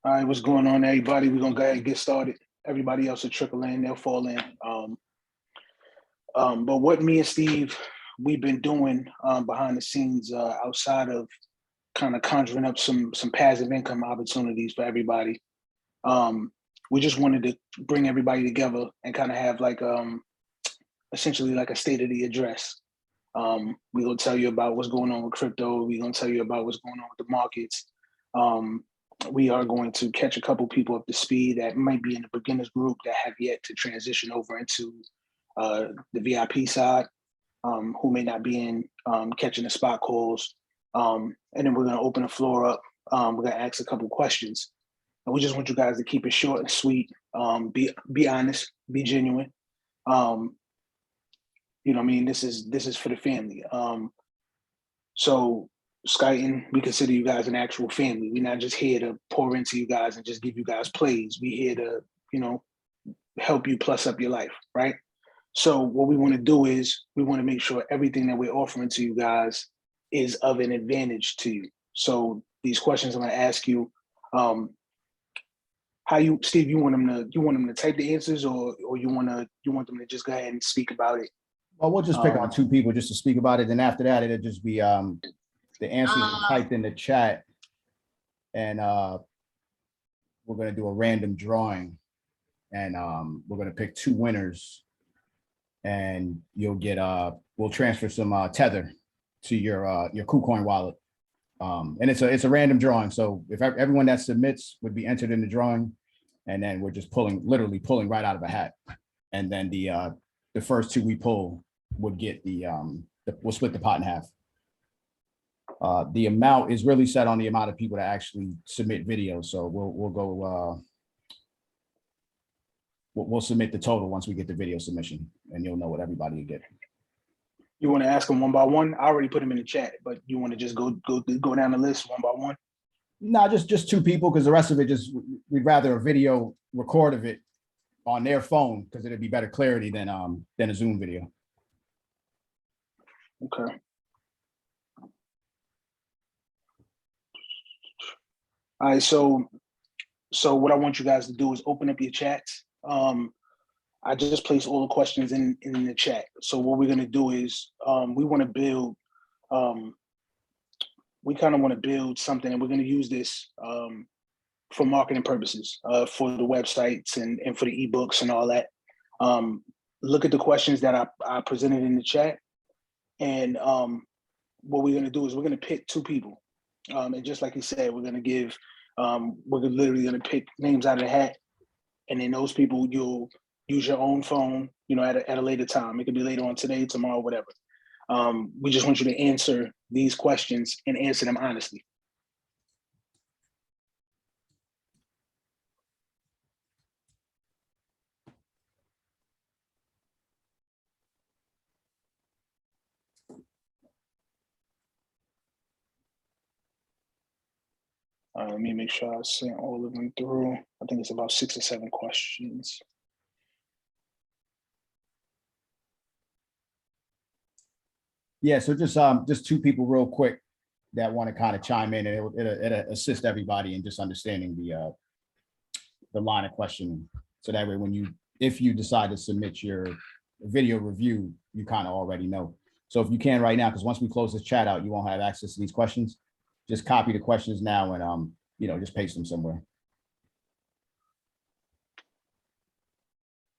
All right, what's going on, everybody? We're gonna go ahead and get started. Everybody else will trickle in, they'll fall in. But what me and Steve, we've been doing behind the scenes, outside of kind of conjuring up some passive income opportunities for everybody. We just wanted to bring everybody together and kind of have like essentially like a state of the address. We're gonna tell you about what's going on with crypto. We're gonna tell you about what's going on with the markets. We are going to catch a couple people up to speed that might be in the beginners group that have yet to transition over into the VIP side, who may not be in catching the spot calls. And then we're going to open the floor up. We're going to ask a couple questions. And we just want you guys to keep it short and sweet. Be honest, be genuine. You know what I mean? This is for the family. So Skyton, we consider you guys an actual family. We're not just here to pour into you guys and just give you guys plays. We're here to, you know, help you plus up your life, right? So what we want to do is we want to make sure everything that we're offering to you guys is of an advantage to you. So these questions I'm going to ask you, Steve, you want them to type the answers, or you want them to just go ahead and speak about it? Well, we'll just pick on two people just to speak about it, and after that, it'll just be the answers are typed in the chat, and we're going to do a random drawing, and we're going to pick two winners, and you'll get we'll transfer some tether to your KuCoin wallet, and it's a random drawing. So if everyone that submits would be entered in the drawing, and then we're just literally pulling right out of a hat, and then the first two we pull would get we'll split the pot in half. The amount is really set on the amount of people that actually submit videos. So we'll submit the total once we get the video submission, and you'll know what everybody will get. You want to ask them one by one? I already put them in the chat, but you want to just go down the list one by one? No, just two people, because the rest of it we'd rather a video record of it on their phone, because it'd be better clarity than a Zoom video. Okay. All right, so what I want you guys to do is open up your chats. I just placed all the questions in the chat. So what we're gonna do is we want to build, we kind of want to build something, and we're gonna use this for marketing purposes, for the websites and for the ebooks and all that. Look at the questions that I presented in the chat, and what we're gonna do is we're gonna pick two people. And just like he said, we're literally gonna pick names out of the hat, and then those people you'll use your own phone, you know, at a later time. It could be later on today, tomorrow, whatever. We just want you to answer these questions and answer them honestly. Let me make sure I sent all of them through. I think it's about 6 or 7 questions. Yeah, so just two people real quick that want to kind of chime in, and it'll assist everybody in just understanding the line of questioning. So that way, if you decide to submit your video review, you kind of already know. So if you can right now, because once we close this chat out, you won't have access to these questions. Just copy the questions now and just paste them somewhere.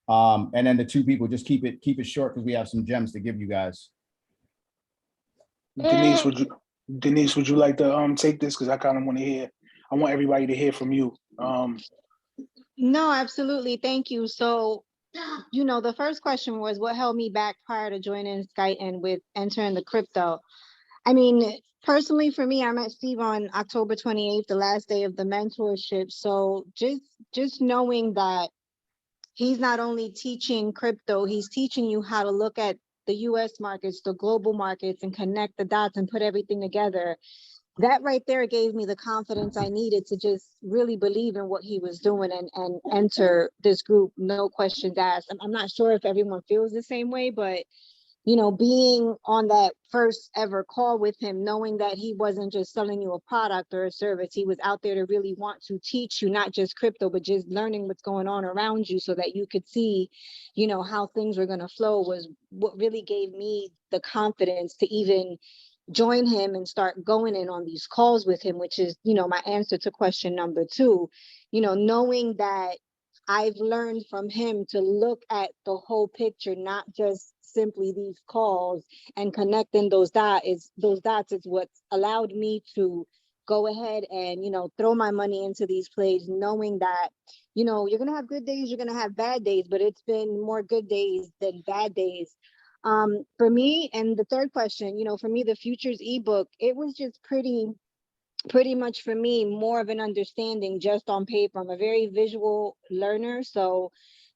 And then the two people, just keep it short, because we have some gems to give you guys. Denise, would you like to take this? Because I kind of want to hear. I want everybody to hear from you. No, absolutely. Thank you. So, the first question was, what held me back prior to joining Skyton with entering the crypto? I mean, personally, for me, I met Steve on October 28th, the last day of the mentorship. So just knowing that he's not only teaching crypto, he's teaching you how to look at the US markets, the global markets, and connect the dots and put everything together. That right there gave me the confidence I needed to just really believe in what he was doing and enter this group, no questions asked. I'm not sure if everyone feels the same way, but being on that first ever call with him, knowing that he wasn't just selling you a product or a service, he was out there to really want to teach you not just crypto, but just learning what's going on around you so that you could see, how things were going to flow, was what really gave me the confidence to even join him and start going in on these calls with him, which is, my answer to question number 2, knowing that I've learned from him to look at the whole picture, not just simply these calls, and connecting those dots is what's allowed me to go ahead and, throw my money into these plays, knowing that, you're going to have good days, you're going to have bad days, but it's been more good days than bad days. For me, and the third question, for me, the futures ebook, it was just pretty much for me more of an understanding just on paper. I'm a very visual learner, so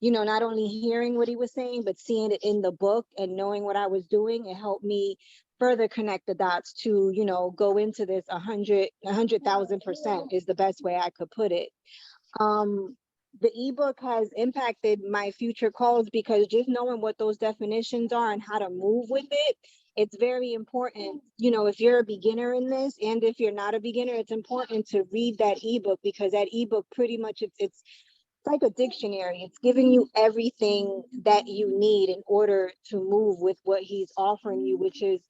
not only hearing what he was saying but seeing it in the book and knowing what I was doing, it helped me further connect the dots to go into this 100,000% is the best way I could put it. The ebook has impacted my future calls because just knowing what those definitions are and how to move with it, it's very important. If you're a beginner in this, and if you're not a beginner, it's important to read that ebook, because that ebook pretty much it's like a dictionary. It's giving you everything that you need in order to move with what he's offering you, which is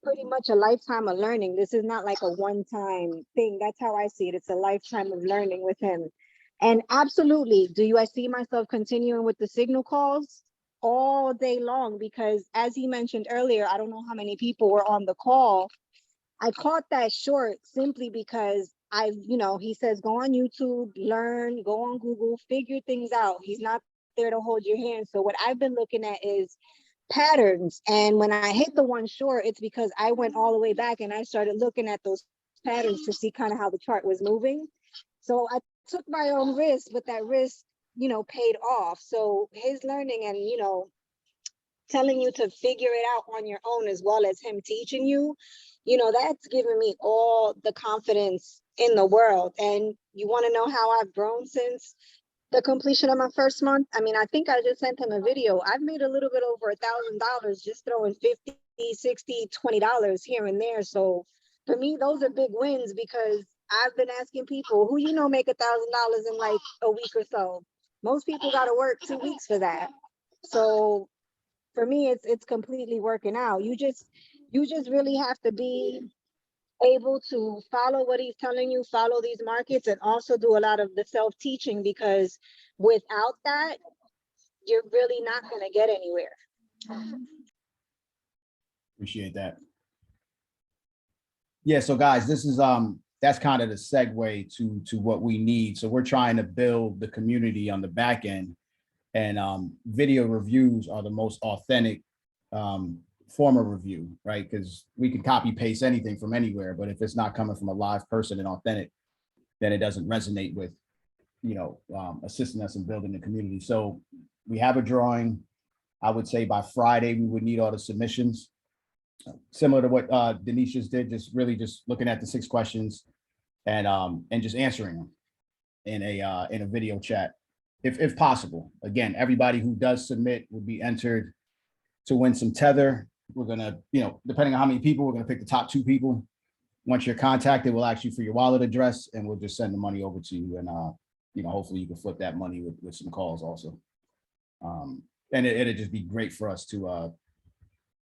pretty much a lifetime of learning. This is not like a one-time thing. That's how I see it. It's a lifetime of learning with him. And absolutely, I see myself continuing with the signal calls all day long? Because as he mentioned earlier, I don't know how many people were on the call. I caught that short simply because he says, go on YouTube, learn, go on Google, figure things out. He's not there to hold your hand. So what I've been looking at is patterns. And when I hit the one short, it's because I went all the way back and I started looking at those patterns to see kind of how the chart was moving. So I took my own risk, but that risk, paid off. So his learning and, telling you to figure it out on your own, as well as him teaching you, that's given me all the confidence in the world. And you want to know how I've grown since the completion of my first month? I mean, I think I just sent him a video. I've made a little bit over $1,000 just throwing 50, 60, $20 here and there. So for me, those are big wins, because I've been asking people who make $1,000 in like a week or so. Most people got to work 2 weeks for that. So for me, it's completely working out. You just really have to be able to follow what he's telling you, follow these markets, and also do a lot of the self-teaching, because without that, you're really not going to get anywhere. Appreciate that. Yeah, so guys, this is that's kind of the segue to what we need. So we're trying to build the community on the back end, and video reviews are the most authentic form of review, right? Because we can copy paste anything from anywhere, but if it's not coming from a live person and authentic, then it doesn't resonate with assisting us in building the community. So we have a drawing. I would say by Friday we would need all the submissions, similar to what Denise just did, just looking at the 6 questions and just answering them in a video chat, if possible. Again, everybody who does submit will be entered to win some tether. We're gonna, depending on how many people, we're gonna pick the top 2 people. Once you're contacted, we'll ask you for your wallet address, and we'll just send the money over to you. And hopefully you can flip that money with some calls also. And it'll just be great for us to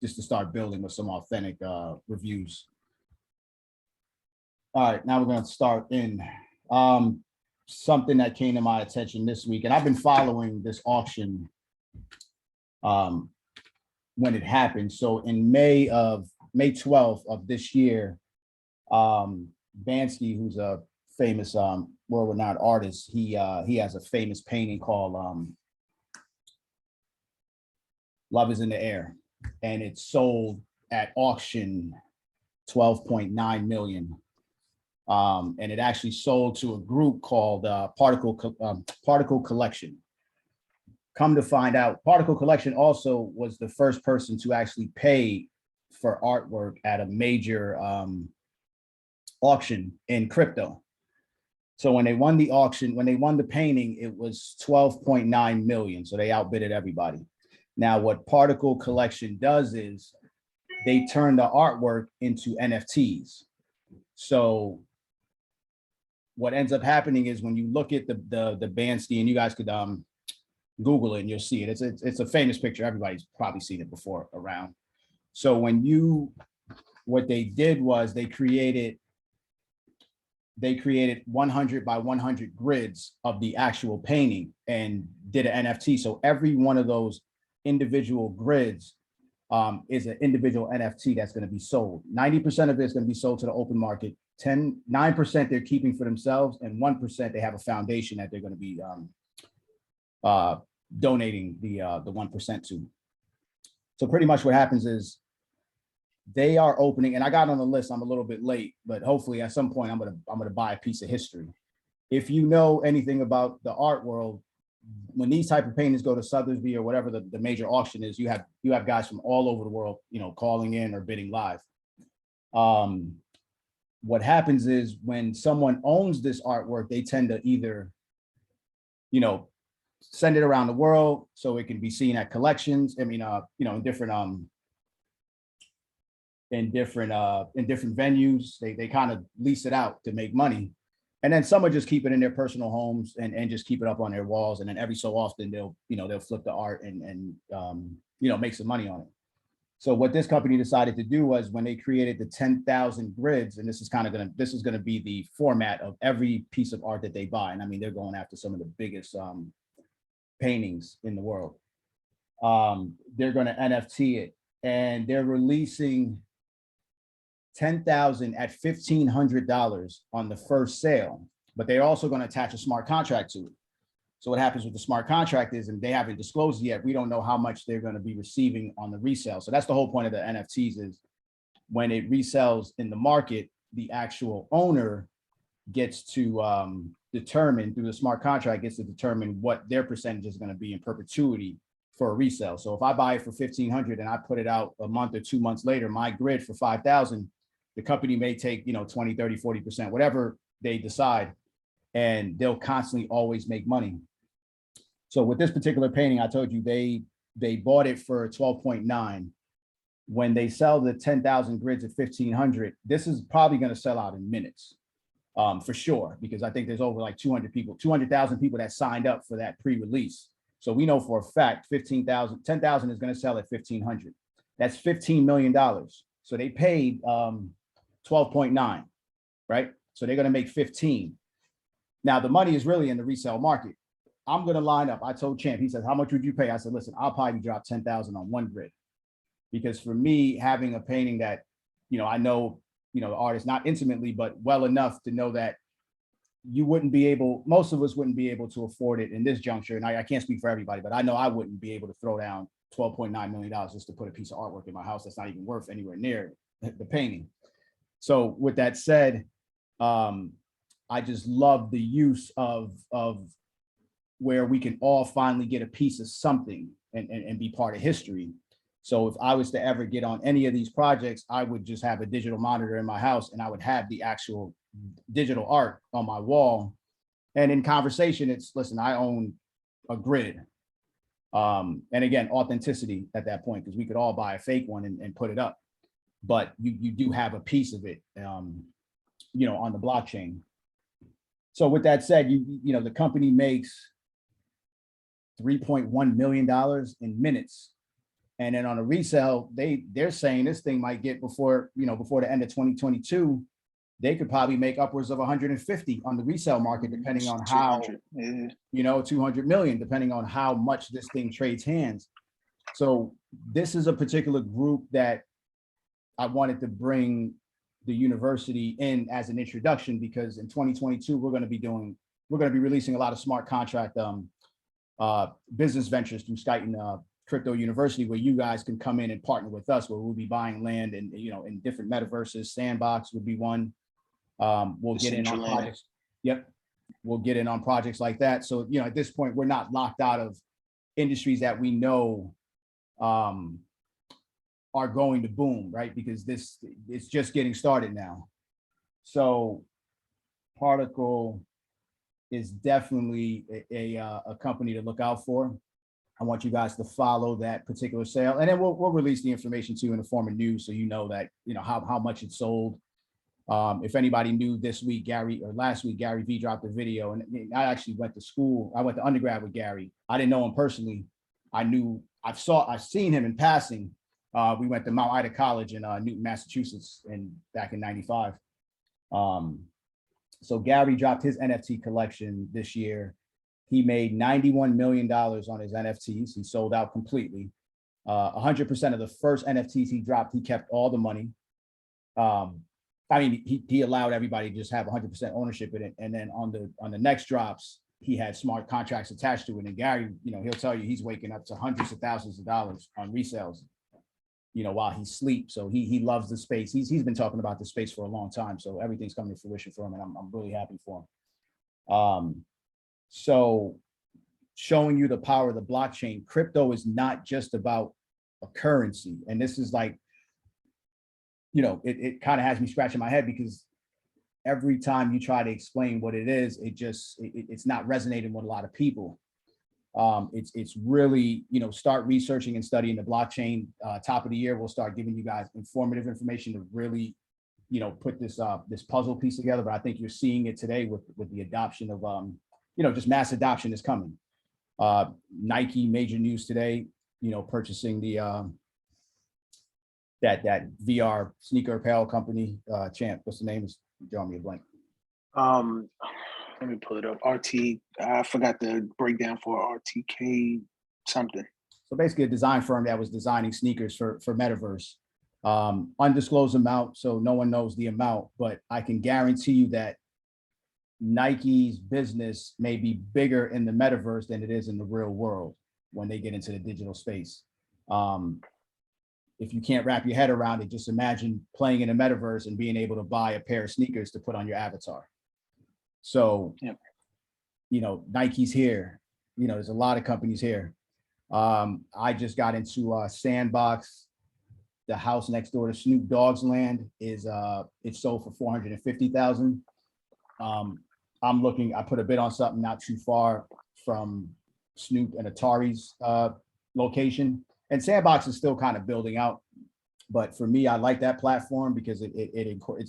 just to start building with some authentic reviews. All right, now we're going to start in something that came to my attention this week, and I've been following this auction when it happened. So in May 12th of this year, Bansky, who's a famous world-renowned artist, he has a famous painting called Love is in the Air, and it sold at auction 12.9 million. And it actually sold to a group called Particle Collection. Come to find out, Particle Collection also was the first person to actually pay for artwork at a major auction in crypto. So when they won the auction, when they won the painting, it was 12.9 million. So they outbidded everybody. Now, what Particle Collection does is they turn the artwork into NFTs. So what ends up happening is when you look at the bandstand, you guys could Google it and you'll see it. It's a famous picture. Everybody's probably seen it before around. So what they did was they created 100 by 100 grids of the actual painting and did an NFT. So every one of those individual grids is an individual NFT that's going to be sold. 90% of it is going to be sold to the open market. 9% they're keeping for themselves, and 1% they have a foundation that they're going to be donating the 1% to. So pretty much what happens is they are opening, and I got on the list. I'm a little bit late, but hopefully at some point I'm gonna buy a piece of history. If you know anything about the art world, when these type of paintings go to Sotheby's or whatever the major auction is, you have guys from all over the world, calling in or bidding live. What happens is when someone owns this artwork, they tend to either, send it around the world so it can be seen at collections. I mean, in different venues. They kind of lease it out to make money. And then some will just keep it in their personal homes and just keep it up on their walls. And then every so often they'll flip the art and make some money on it. So what this company decided to do was when they created the 10,000 grids, and this is going to be the format of every piece of art that they buy. And I mean, they're going after some of the biggest paintings in the world. They're going to NFT it, and they're releasing 10,000 at $1,500 on the first sale, but they're also going to attach a smart contract to it. So what happens with the smart contract is, and they haven't disclosed yet, we don't know how much they're going to be receiving on the resale. So that's the whole point of the NFTs, is when it resells in the market, the actual owner gets to determine through the smart contract, gets to determine what their percentage is going to be in perpetuity for a resale. So if I buy it for 1,500 and I put it out a month or 2 months later, my grid for 5,000, the company may take 20, 30, 40%, whatever they decide, and they'll constantly always make money. So with this particular painting, I told you they bought it for 12.9. When they sell the 10,000 grids at 1,500, this is probably going to sell out in minutes, for sure, because I think there's over like 200,000 people that signed up for that pre-release. So we know for a fact 10,000 is going to sell at 1,500. That's $15 million. So they paid 12.9, right? So they're going to make 15. Now the money is really in the resale market. I'm going to line up. I told Champ, he says, how much would you pay? I said, listen, I'll probably drop 10,000 on one grid, because for me, having a painting that, I know, the artist, not intimately, but well enough to know that most of us wouldn't be able to afford it in this juncture. And I can't speak for everybody, but I know I wouldn't be able to throw down $12.9 million just to put a piece of artwork in my house that's not even worth anywhere near the painting. So with that said, I just love the use of where we can all finally get a piece of something and be part of history. So if I was to ever get on any of these projects, I would just have a digital monitor in my house and I would have the actual digital art on my wall. And in conversation, it's, listen, I own a grid. And again, authenticity at that point, because we could all buy a fake one and put it up. But you do have a piece of it, on the blockchain. So with that said, the company makes $3.1 million in minutes. And then on a resale, they're saying this thing might get before the end of 2022, they could probably make upwards of 150 on the resale market, depending on how, 200 million, depending on how much this thing trades hands. So this is a particular group that I wanted to bring the university in as an introduction, because in 2022, we're going to be releasing a lot of smart contract business ventures through Skype Crypto University, where you guys can come in and partner with us, where we'll be buying land and in different metaverses. Sandbox would be one. We'll get in on projects. Yep, we'll get in on projects like that. So at this point, we're not locked out of industries that we know are going to boom, right? Because it's just getting started now. So Particle is definitely a company to look out for. I want you guys to follow that particular sale, and then we'll release the information to you in the form of news, so you know that how much it sold. If anybody knew, this week last week Gary V dropped a video, and I actually went to school. I went to undergrad with Gary. I didn't know him personally. I've seen him in passing. We went to Mount Ida College in Newton, Massachusetts, back in '95. So Gary dropped his NFT collection this year. He made $91 million on his NFTs. He sold out completely. 100% of the first NFTs he dropped, he kept all the money. I mean, he allowed everybody to just have 100% ownership in it. And then on the next drops, he had smart contracts attached to it. And Gary, he'll tell you he's waking up to hundreds of thousands of dollars on resales, while he sleeps. So he loves the space. He's been talking about the space for a long time. So everything's coming to fruition for him, and I'm really happy for him. So showing you the power of the blockchain, crypto is not just about a currency. And this is like, it kind of has me scratching my head, because every time you try to explain what it is, it's not resonating with a lot of people. It's really, start researching and studying the blockchain. Top of the year, we'll start giving you guys informative information to really, put this puzzle piece together. But I think you're seeing it today with the adoption of, just mass adoption is coming. Nike, major news today, purchasing the that VR sneaker apparel company, Champ. What's the name? Is drawing me a blank. Let me pull it up. RT. I forgot the breakdown for RTK something. So basically, a design firm that was designing sneakers for Metaverse. Undisclosed amount, so no one knows the amount, but I can guarantee you that Nike's business may be bigger in the Metaverse than it is in the real world when they get into the digital space. If you can't wrap your head around it, just imagine playing in a Metaverse and being able to buy a pair of sneakers to put on your avatar. So, yep. Nike's here. There's a lot of companies here. I just got into Sandbox. The house next door to Snoop Dogg's land is it's sold for $450,000. I put a bid on something not too far from Snoop and Atari's location. And Sandbox is still kind of building out, but for me, I like that platform because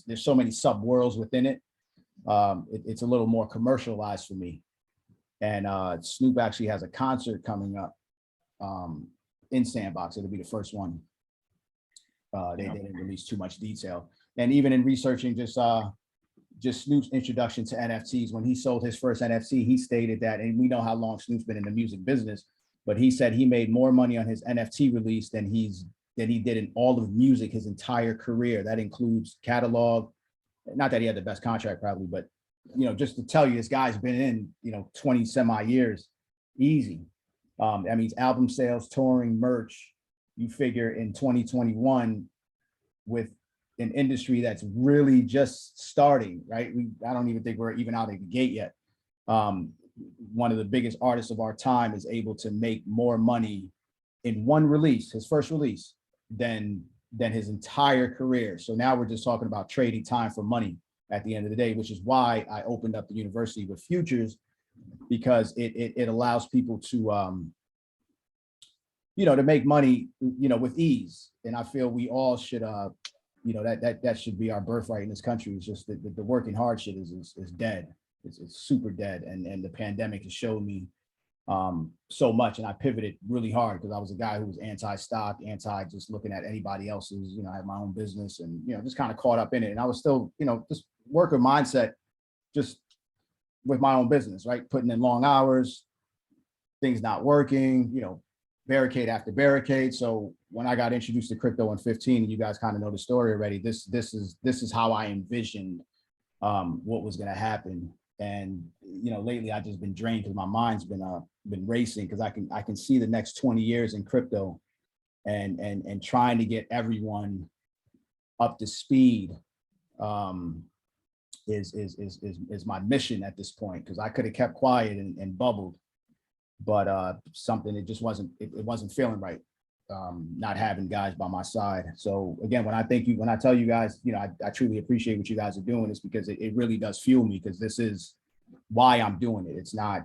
there's so many sub worlds within it. It's a little more commercialized for me. And Snoop actually has a concert coming up in Sandbox. It'll be the first one. They didn't release too much detail. And even in researching just Snoop's introduction to NFTs, when he sold his first NFT, he stated that, and we know how long Snoop's been in the music business, but he said he made more money on his NFT release than he did in all of music his entire career. That includes catalog. Not that he had the best contract probably, but just to tell you, this guy's been in 20 semi years, easy. That means album sales, touring, merch. You figure in 2021 with an industry that's really just starting, right? I don't even think we're even out of the gate yet. One of the biggest artists of our time is able to make more money in one release, his first release, than his entire career. So now we're just talking about trading time for money at the end of the day, which is why I opened up the university with futures, because it allows people to to make money with ease. And I feel we all should that should be our birthright in this country. It's just that the working hard shit is dead. It's super dead. And the pandemic has showed me so much. And I pivoted really hard because I was a guy who was anti-stock, anti just looking at anybody else's, I had my own business and, just kind of caught up in it. And I was still, just worker mindset, just with my own business, right? Putting in long hours, things not working, barricade after barricade. So when I got introduced to crypto in 15, and you guys kind of know the story already, this is how I envisioned what was going to happen. And lately I've just been drained because my mind's been racing, because I can see the next 20 years in crypto, and trying to get everyone up to speed is my mission at this point, because I could have kept quiet and bubbled, but something, it just wasn't feeling right, not having guys by my side. So again, when I tell you guys, I truly appreciate what you guys are doing, is because it really does fuel me, because this is why I'm doing it. It's not,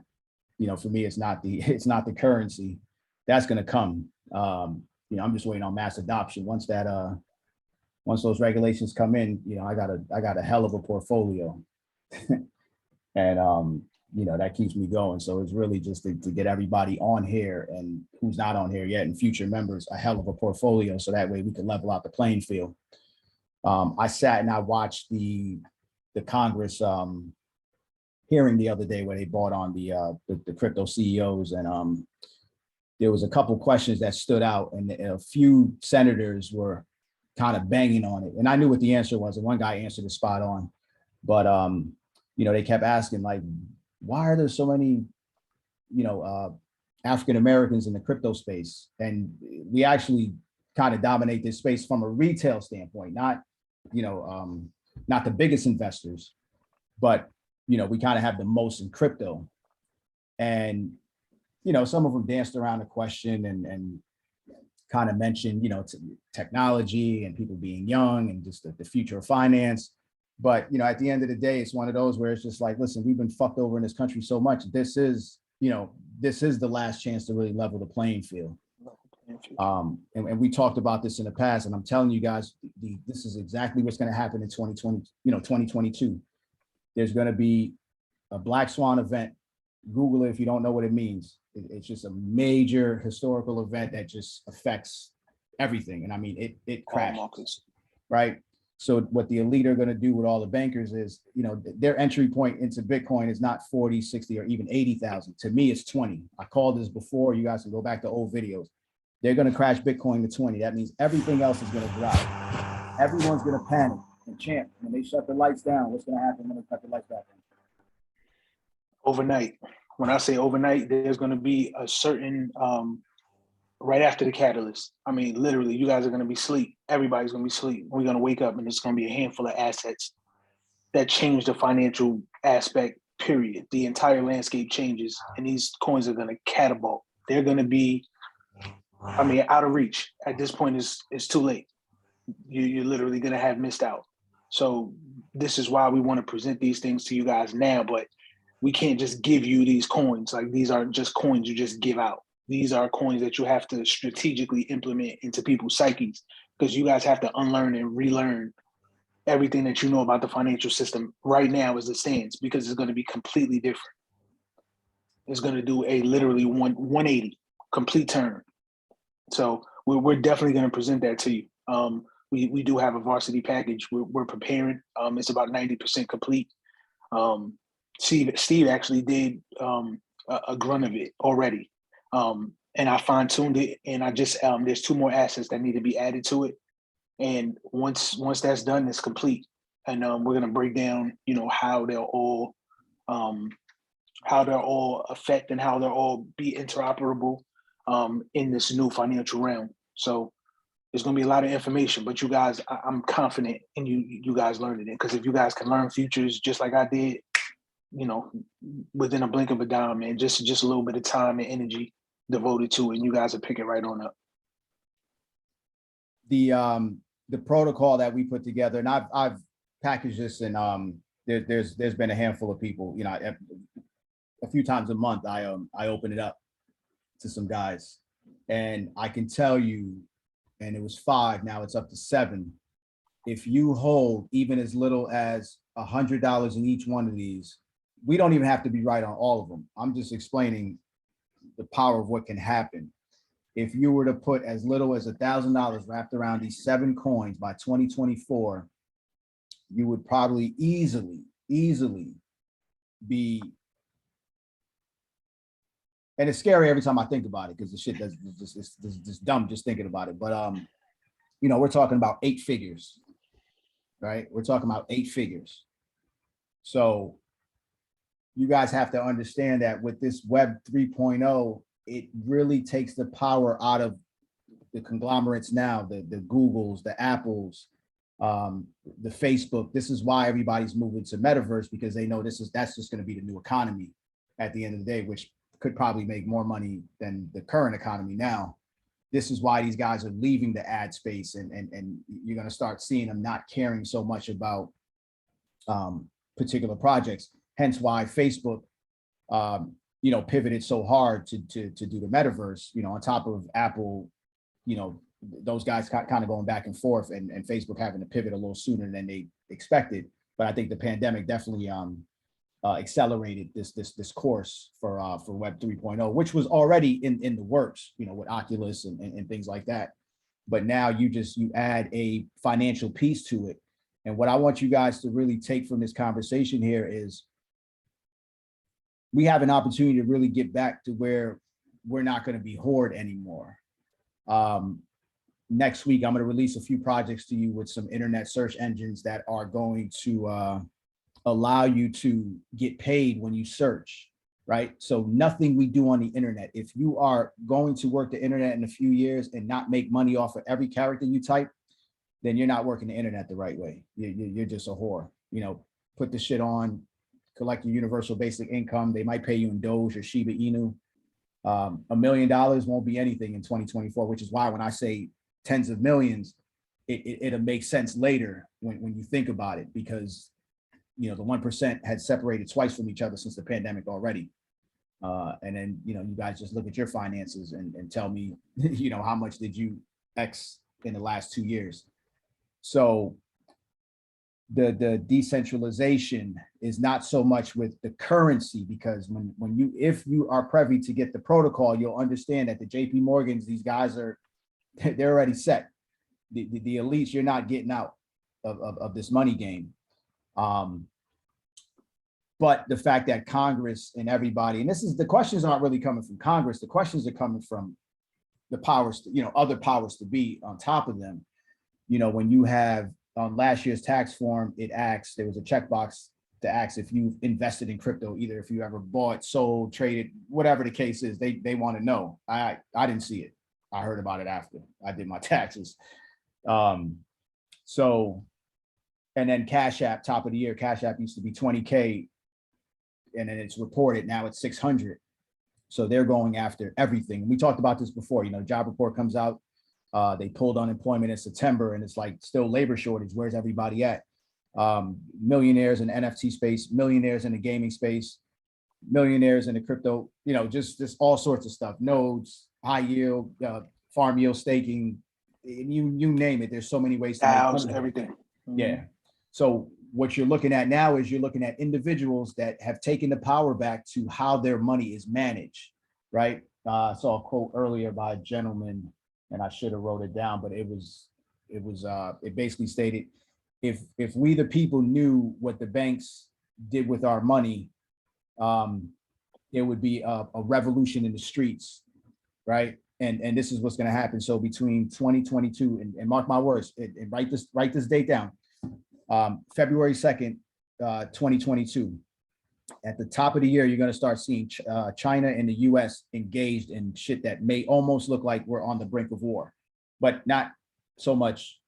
for me, it's not the currency. that's going to come. You know, I'm just waiting on mass adoption. Once those regulations come in, you know, I got a hell of a portfolio. And you know, that keeps me going. So it's really just to get everybody on here, and who's not on here yet, and future members, a hell of a portfolio, so that way we can level out the playing field. I sat and I watched the Congress hearing the other day where they brought on the crypto CEOs, and there was a couple questions that stood out, and a few senators were kind of banging on it, and I knew what the answer was, and one guy answered it spot on. But you know, they kept asking, like, why are there so many, you know, African Americans in the crypto space? And we actually kind of dominate this space from a retail standpoint, not, you know, not the biggest investors, but, you know, we kind of have the most in crypto. And, you know, some of them danced around the question and kind of mentioned, you know, technology and people being young and just the future of finance. But, you know, at the end of the day, it's one of those where it's just like, listen, we've been fucked over in this country so much. This is, you know, this is the last chance to really level the playing field. And we talked about this in the past, and I'm telling you guys, this is exactly what's going to happen in 2020, you know, 2022. There's going to be a Black Swan event. Google it if you don't know what it means. It's just a major historical event that just affects everything. And I mean, it crashes, right? So what the elite are going to do with all the bankers is, you know, their entry point into Bitcoin is not 40, 60, or even 80,000. To me, it's 20. I called this before. You guys can go back to old videos. They're going to crash Bitcoin to 20. That means everything else is going to drop. Everyone's going to panic and chant. When they shut the lights down, what's going to happen when they cut the lights back on? Overnight. When I say overnight, there's going to be a certain, right after the catalyst. I mean, literally, you guys are going to be asleep. Everybody's going to be asleep. We're going to wake up, and it's going to be a handful of assets that change the financial aspect, period. The entire landscape changes, and these coins are going to catapult. They're going to be, I mean, out of reach. At this point, it's too late. You're literally going to have missed out. So this is why we want to present these things to you guys now, but we can't just give you these coins. Like, these aren't just coins you just give out. These are coins that you have to strategically implement into people's psyches, because you guys have to unlearn and relearn everything that you know about the financial system right now as it stands, because it's going to be completely different. It's going to do a literally 180 complete turn. So we're definitely going to present that to you. We do have a varsity package. We're preparing. It's about 90% complete. Steve actually did a grunt of it already. And I fine-tuned it, and I just there's 2 more assets that need to be added to it. And once that's done, it's complete. And we're gonna break down, you know, how they'll all affect and how they'll all be interoperable in this new financial realm. So there's gonna be a lot of information, but you guys, I'm confident in you guys learning it, because if you guys can learn futures just like I did, you know, within a blink of a dime, man, just a little bit of time and energy devoted to it, and you guys will pick it right on up. The protocol that we put together, and I've packaged this, and there's been a handful of people, you know, a few times a month I open it up to some guys, and I can tell you, and it was 5, now it's up to 7. If you hold even as little as $100 in each one of these, we don't even have to be right on all of them. I'm just explaining the power of what can happen. If you were to put as little as $1,000 wrapped around these 7 coins by 2024, you would probably easily be, and it's scary every time I think about it, because the shit that's just dumb just thinking about it. But you know, we're talking about 8 figures, right? We're talking about 8 figures. So you guys have to understand that with this Web 3.0, it really takes the power out of the conglomerates now, the Googles, the Apples, the Facebook. This is why everybody's moving to Metaverse, because they know that's just going to be the new economy at the end of the day, which could probably make more money than the current economy now. This is why these guys are leaving the ad space, and you're going to start seeing them not caring so much about particular projects. Hence why Facebook pivoted so hard to do the metaverse, on top of Apple, those guys kind of going back and forth, and Facebook having to pivot a little sooner than they expected. But I think the pandemic definitely accelerated this course for Web 3.0, which was already in the works, with Oculus and things like that. But now you add a financial piece to it. And what I want you guys to really take from this conversation here is we have an opportunity to really get back to where we're not going to be hoard anymore. Next week, I'm going to release a few projects to you with some internet search engines that are going to allow you to get paid when you search, right? So nothing we do on the internet, if you are going to work the internet in a few years and not make money off of every character you type, then you're not working the internet the right way. You're just a whore. Put the shit on, collect your universal basic income. They might pay you in Doge or Shiba Inu. $1 million won't be anything in 2024, which is why when I say tens of millions, it'll make sense later when you think about it, because the 1% had separated twice from each other since the pandemic already. And then, you guys just look at your finances and tell me, how much did you X in the last 2 years? So the decentralization is not so much with the currency, because if you are privy to get the protocol, you'll understand that the JP Morgans, these guys they're already set. The elites, you're not getting out of this money game. But the fact that Congress and everybody, and the questions aren't really coming from Congress, the questions are coming from the powers, other powers to be on top of them. When you have on last year's tax form, there was a checkbox to ask if you've invested in crypto, either if you ever bought, sold, traded, whatever the case is, they want to know. I didn't see it. I heard about it after I did my taxes. So, and then Cash App, top of the year, Cash App used to be 20K, and then it's reported now it's 600. So they're going after everything. We talked about this before, job report comes out, they pulled unemployment in September, and it's like still labor shortage. Where's everybody at? Millionaires in the NFT space, millionaires in the gaming space, millionaires in the crypto, just all sorts of stuff, nodes, high yield, farm yield staking, you name it. There's so many ways to make money. Everything. Yeah. So what you're looking at now is you're looking at individuals that have taken the power back to how their money is managed, right? I saw a quote earlier by a gentleman, and I should have wrote it down, but it basically stated, if we the people knew what the banks did with our money, there would be a revolution in the streets, right? And this is what's going to happen. So between 2022 and mark my words, and write this date down, February 2nd, 2022. At the top of the year, you're going to start seeing China and the US engaged in shit that may almost look like we're on the brink of war, but not so much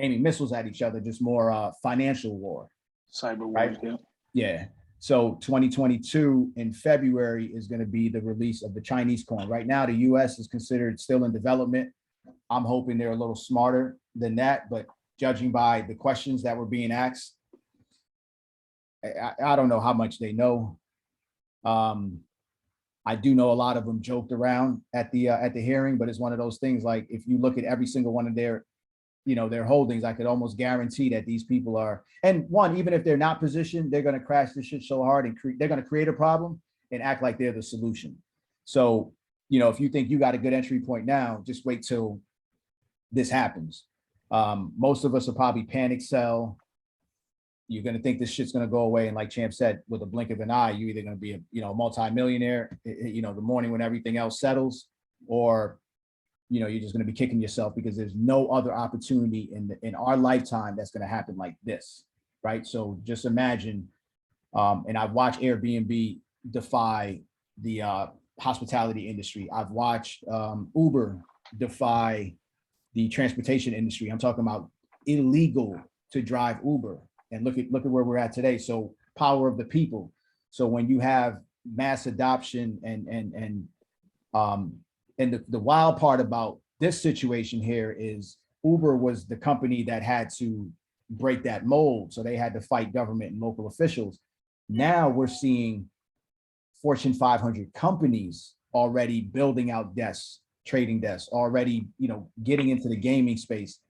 aiming missiles at each other, just more financial war. Cyber war, right? yeah. Yeah. So 2022 in February is going to be the release of the Chinese coin. Right now, the US is considered still in development. I'm hoping they're a little smarter than that, but judging by the questions that were being asked, I don't know how much they know. I do know a lot of them joked around at the hearing, but it's one of those things, like if you look at every single one of their holdings, I could almost guarantee that these people are, and one, even if they're not positioned, they're going to crash this shit so hard and they're going to create a problem and act like they're the solution. So, if you think you got a good entry point now, just wait till this happens. Most of us will probably panic sell. You're going to think this shit's going to go away. And like Champ said, with a blink of an eye, you're either going to be a multi-millionaire, the morning when everything else settles, or you're just going to be kicking yourself because there's no other opportunity in our lifetime that's going to happen like this, right? So just imagine, and I've watched Airbnb defy the hospitality industry. I've watched Uber defy the transportation industry. I'm talking about illegal to drive Uber, and look at where we're at today. So power of the people. So when you have mass adoption and the wild part about this situation here is Uber was the company that had to break that mold. So they had to fight government and local officials. Now we're seeing Fortune 500 companies already building out desks, trading desks, already, getting into the gaming space.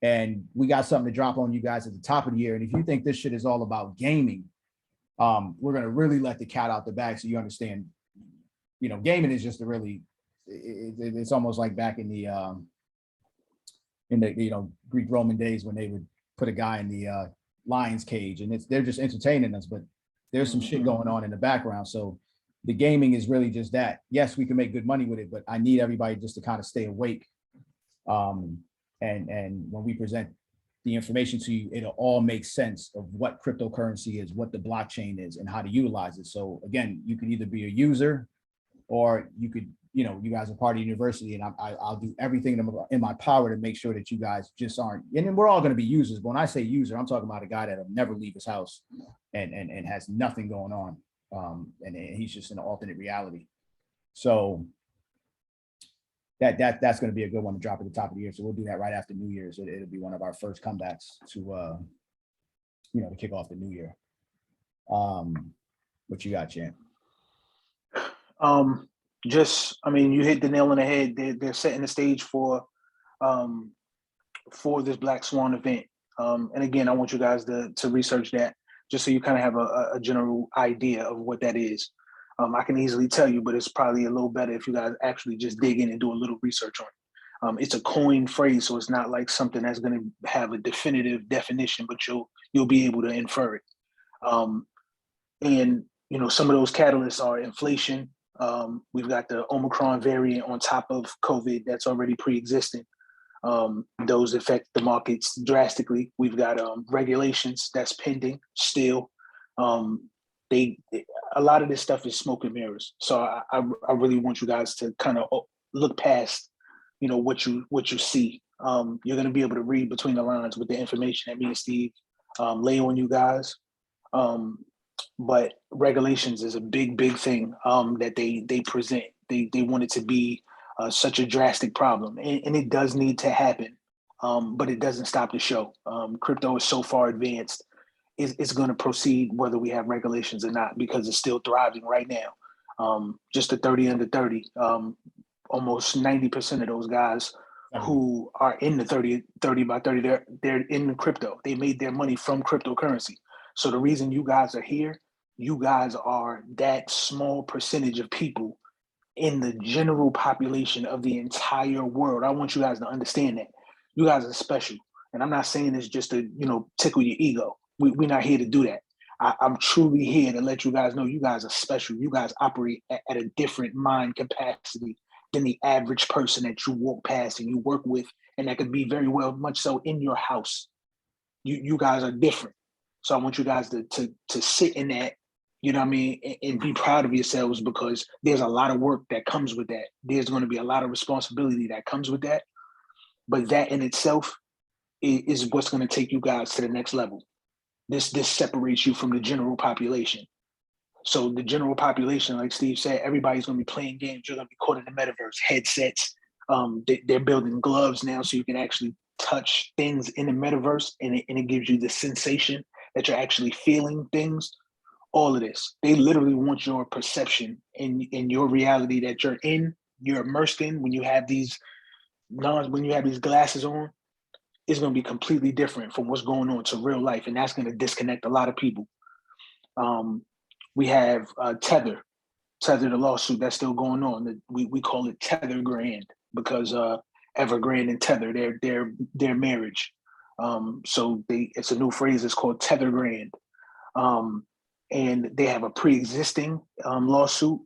And we got something to drop on you guys at the top of the year. And if you think this shit is all about gaming, we're going to really let the cat out the bag so you understand, gaming is just a really, it's almost like back in the Greek Roman days when they would put a guy in the lion's cage, and they're just entertaining us, but there's some shit going on in the background. So the gaming is really just that. Yes, we can make good money with it, but I need everybody just to kind of stay awake. And when we present the information to you, it'll all make sense of what cryptocurrency is, what the blockchain is, and how to utilize it. So again, you can either be a user, or you could, you guys are part of the university, and I'll do everything in my power to make sure that you guys just aren't, and we're all going to be users. But when I say user, I'm talking about a guy that'll never leave his house and has nothing going on. And he's just in an alternate reality. So that's going to be a good one to drop at the top of the year. So we'll do that right after New Year's. It'll be one of our first comebacks to, to kick off the new year. What you got, Champ? You hit the nail on the head. They're setting the stage for this Black Swan event. And again, I want you guys to research that, just so you kind of have a general idea of what that is. I can easily tell you, but it's probably a little better if you guys actually just dig in and do a little research on it. It's a coined phrase, so it's not like something that's going to have a definitive definition, but you'll be able to infer it. And some of those catalysts are inflation. We've got the Omicron variant on top of COVID that's already pre-existing. Those affect the markets drastically. We've got regulations that's pending still. A lot of this stuff is smoke and mirrors. So I really want you guys to kind of look past, what you see. You're going to be able to read between the lines with the information that me and Steve lay on you guys. But regulations is a big thing that they present. They want it to be such a drastic problem, and it does need to happen, but it doesn't stop the show. Crypto is so far advanced, it's going to proceed whether we have regulations or not, because it's still thriving right now. Just the 30 under 30, almost 90% of those guys who are in the 30 by 30, they're in crypto. They made their money from cryptocurrency. So the reason you guys are here, you guys are that small percentage of people in the general population of the entire world. I want you guys to understand that. You guys are special. And I'm not saying this just to, tickle your ego. We're not here to do that. I'm truly here to let you guys know you guys are special. You guys operate at a different mind capacity than the average person that you walk past and you work with, and that could be very well much so in your house. You guys are different. So I want you guys to sit in that, and be proud of yourselves, because there's a lot of work that comes with that. There's going to be a lot of responsibility that comes with that. But that in itself is what's going to take you guys to the next level. This separates you from the general population. So the general population, like Steve said, everybody's going to be playing games. You're going to be caught in the metaverse, headsets. They're building gloves now so you can actually touch things in the metaverse, and it gives you the sensation that you're actually feeling things. All of this, they literally want your perception in your reality that you're immersed in. When you have these glasses on, it's going to be completely different from what's going on to real life, and that's going to disconnect a lot of people. We have Tether, the lawsuit that's still going on. We call it Tether Grand, because Evergrande and Tether, their marriage. So it's a new phrase. It's called Tether Grand. And they have a pre-existing lawsuit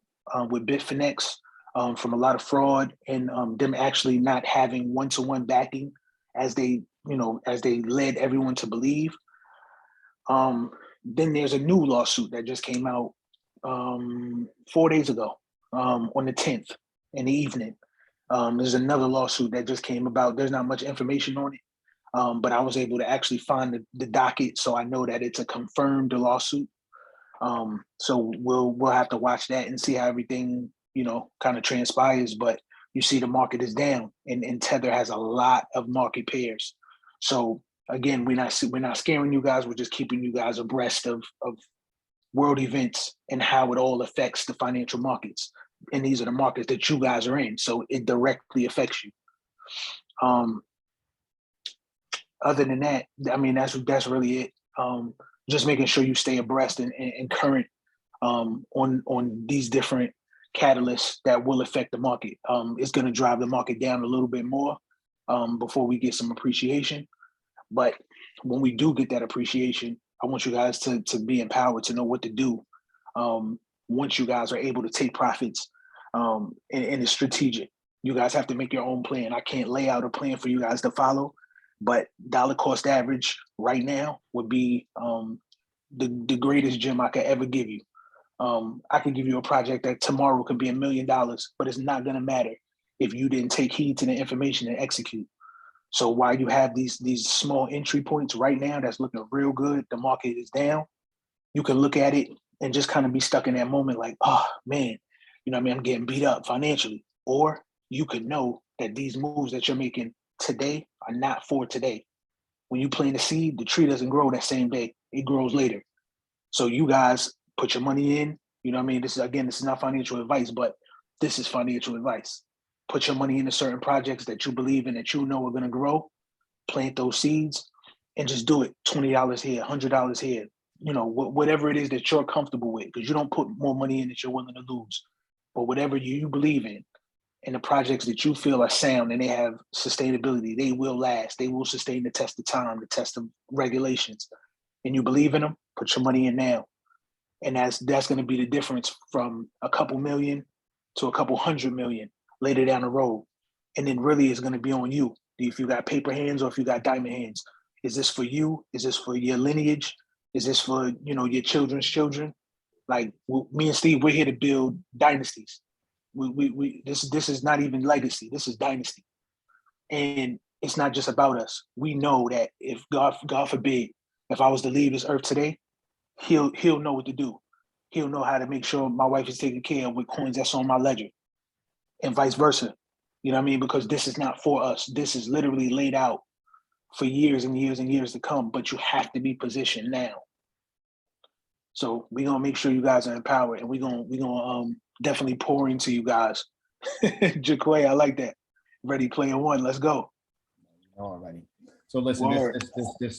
with Bitfinex from a lot of fraud, and them actually not having one-to-one backing as they led everyone to believe. Then there's a new lawsuit that just came out 4 days ago on the 10th in the evening. There's another lawsuit that just came about. There's not much information on it, but I was able to actually find the docket, so I know that it's a confirmed lawsuit. So we'll have to watch that and see how everything kind of transpires. But you see, the market is down, and Tether has a lot of market pairs. So again, we're not scaring you guys. We're just keeping you guys abreast of world events and how it all affects the financial markets. And these are the markets that you guys are in. So it directly affects you. Other than that, I mean, that's really it. Just making sure you stay abreast and current on these different catalysts that will affect the market. It's going to drive the market down a little bit more before we get some appreciation. But when we do get that appreciation, I want you guys to be empowered to know what to do once you guys are able to take profits, and it's strategic. You guys have to make your own plan. I can't lay out a plan for you guys to follow, but dollar cost average right now would be the greatest gem I could ever give you. I could give you a project that tomorrow could be $1 million, but it's not going to matter if you didn't take heed to the information and execute. So while you have these small entry points right now that's looking real good, the market is down, you can look at it and just kind of be stuck in that moment like, oh man, you know what I mean, I'm getting beat up financially. Or you could know that these moves that you're making today are not for today. When you plant a seed, the tree doesn't grow that same day, it grows later. So you guys put your money in, you know what I mean? This is not financial advice, but this is financial advice. Put your money into certain projects that you believe in, that you know are going to grow, plant those seeds, and just do it. $20 here, $100 here, you know, whatever it is that you're comfortable with, because you don't put more money in that you're willing to lose. But whatever you believe in, and the projects that you feel are sound and they have sustainability, they will last. They will sustain the test of time, the test of regulations. And you believe in them, put your money in now. And that's going to be the difference from a couple million to a couple 100 million later down the road. And then really it's going to be on you. If you got paper hands or if you got diamond hands, is this for you? Is this for your lineage? Is this for, you know, your children's children? Like me and Steve, we're here to build dynasties. This is not even legacy. This is dynasty. And it's not just about us. We know that if God forbid, if I was to leave this earth today, he'll know what to do. He'll know how to make sure my wife is taken care of with coins that's on my ledger, and vice versa. You know what I mean? Because this is not for us. This is literally laid out for years and years and years to come, but you have to be positioned now. So we're gonna make sure you guys are empowered, and we're gonna definitely pour into you guys. Jaquay, I like that. Ready Player One, let's go. Alrighty. So listen,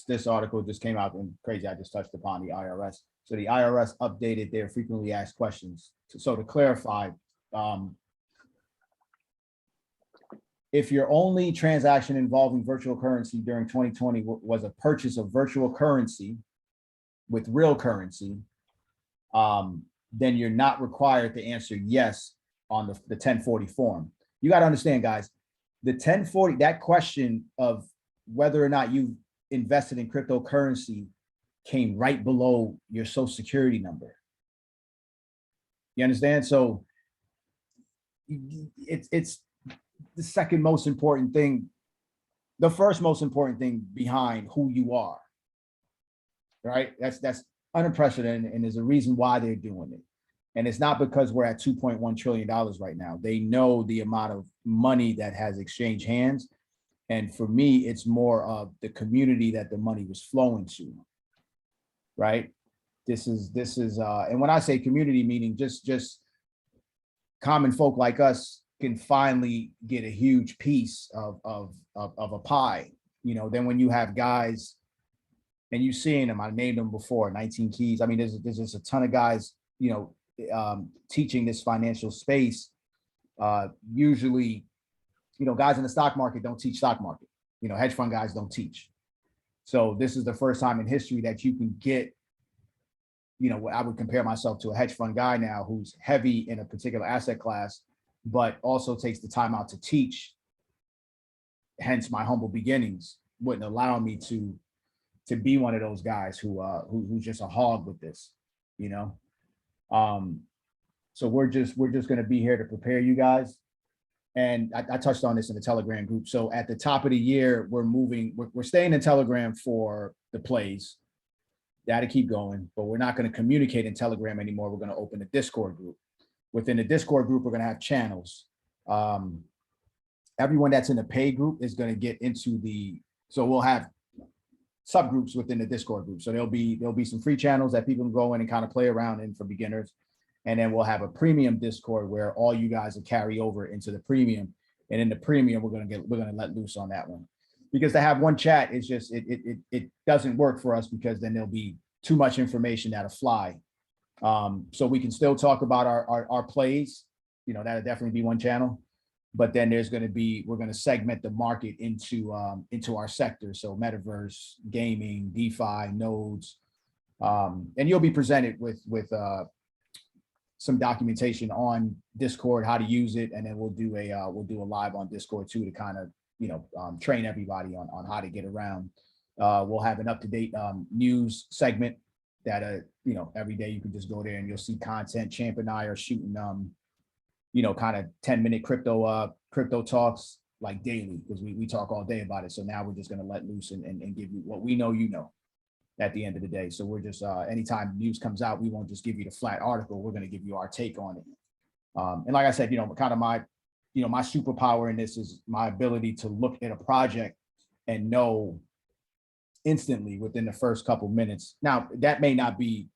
this article just came out, and crazy, I just touched upon the IRS. So the IRS updated their frequently asked questions. So to clarify, if your only transaction involving virtual currency during 2020 was a purchase of virtual currency with real currency, then you're not required to answer yes on the 1040 form. You got to understand, guys, the 1040, that question of whether or not you invested in cryptocurrency came right below your social security number. You understand? So it's the second most important thing, the first most important thing behind who you are, right? That's unprecedented, and there's a reason why they're doing it. And it's not because we're at $2.1 trillion right now. They know the amount of money that has exchanged hands. And for me, it's more of the community that the money was flowing to, right? This is, and when I say community, meaning just common folk like us can finally get a huge piece of a pie. You know, then when you have guys, and you've seen them, I named them before, 19 Keys. I mean, there's just a ton of guys, you know, teaching this financial space. Usually, you know, guys in the stock market don't teach stock market. You know, hedge fund guys don't teach. So this is the first time in history that you can get, you know, I would compare myself to a hedge fund guy now who's heavy in a particular asset class, but also takes the time out to teach. Hence my humble beginnings wouldn't allow me to be one of those guys who's just a hog with this, you know? So we're just going to be here to prepare you guys. And I touched on this in the Telegram group. So at the top of the year, we're staying in Telegram for the plays. That'll keep going, but we're not going to communicate in Telegram anymore. We're going to open a Discord group. Within the Discord group, we're going to have channels. Everyone that's in the pay group is going to get into so we'll have subgroups within the Discord group. So there'll be some free channels that people can go in and kind of play around in for beginners. And then we'll have a premium Discord where all you guys will carry over into the premium. And in the premium, we're gonna let loose on that one. Because to have one chat is just it doesn't work for us, because then there'll be too much information that'll fly. So we can still talk about our plays, you know, that'll definitely be one channel. But then we're going to segment the market into our sectors. So Metaverse, gaming, DeFi, nodes, and you'll be presented with some documentation on Discord, how to use it, and then we'll do a live on Discord too to kind of train everybody on how to get around. We'll have an up-to-date news segment that every day you can just go there and you'll see content. Champ and I are shooting kind of 10-minute crypto talks like daily, because we talk all day about it. So now we're just going to let loose and give you what we know, at the end of the day. So we're just anytime news comes out, we won't just give you the flat article. We're going to give you our take on it. And like I said, kind of my superpower in this is my ability to look at a project and know instantly within the first couple minutes. Now, that may not be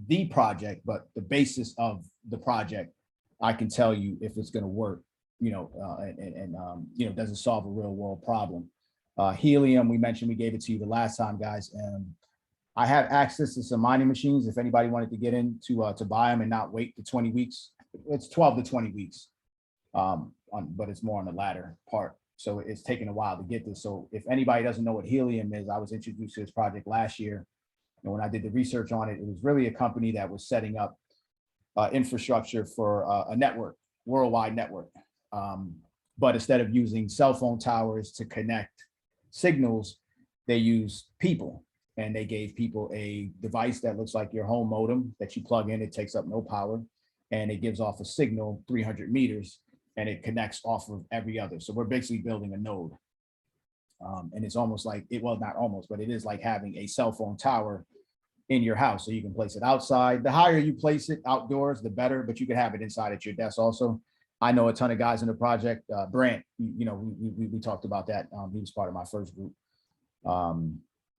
the project, but the basis of the project, I can tell you if it's going to work, does it solve a real world problem. Helium, we mentioned, we gave it to you the last time, guys. And I have access to some mining machines. If anybody wanted to get in to buy them and not wait the 20 weeks, it's 12 to 20 weeks. But it's more on the latter part. So it's taken a while to get this. So if anybody doesn't know what Helium is, I was introduced to this project last year. And when I did the research on it, it was really a company that was setting up infrastructure for a network, worldwide network. But instead of using cell phone towers to connect signals, they use people. And they gave people a device that looks like your home modem that you plug in. It takes up no power, and it gives off a signal 300 meters, and it connects off of every other. So we're basically building a node. And it's almost like, not almost, but it is like having a cell phone tower in your house. So you can place it outside. The higher you place it outdoors, the better, but you can have it inside at your desk also. I know a ton of guys in the project. Brant, we talked about that. He was part of my first group.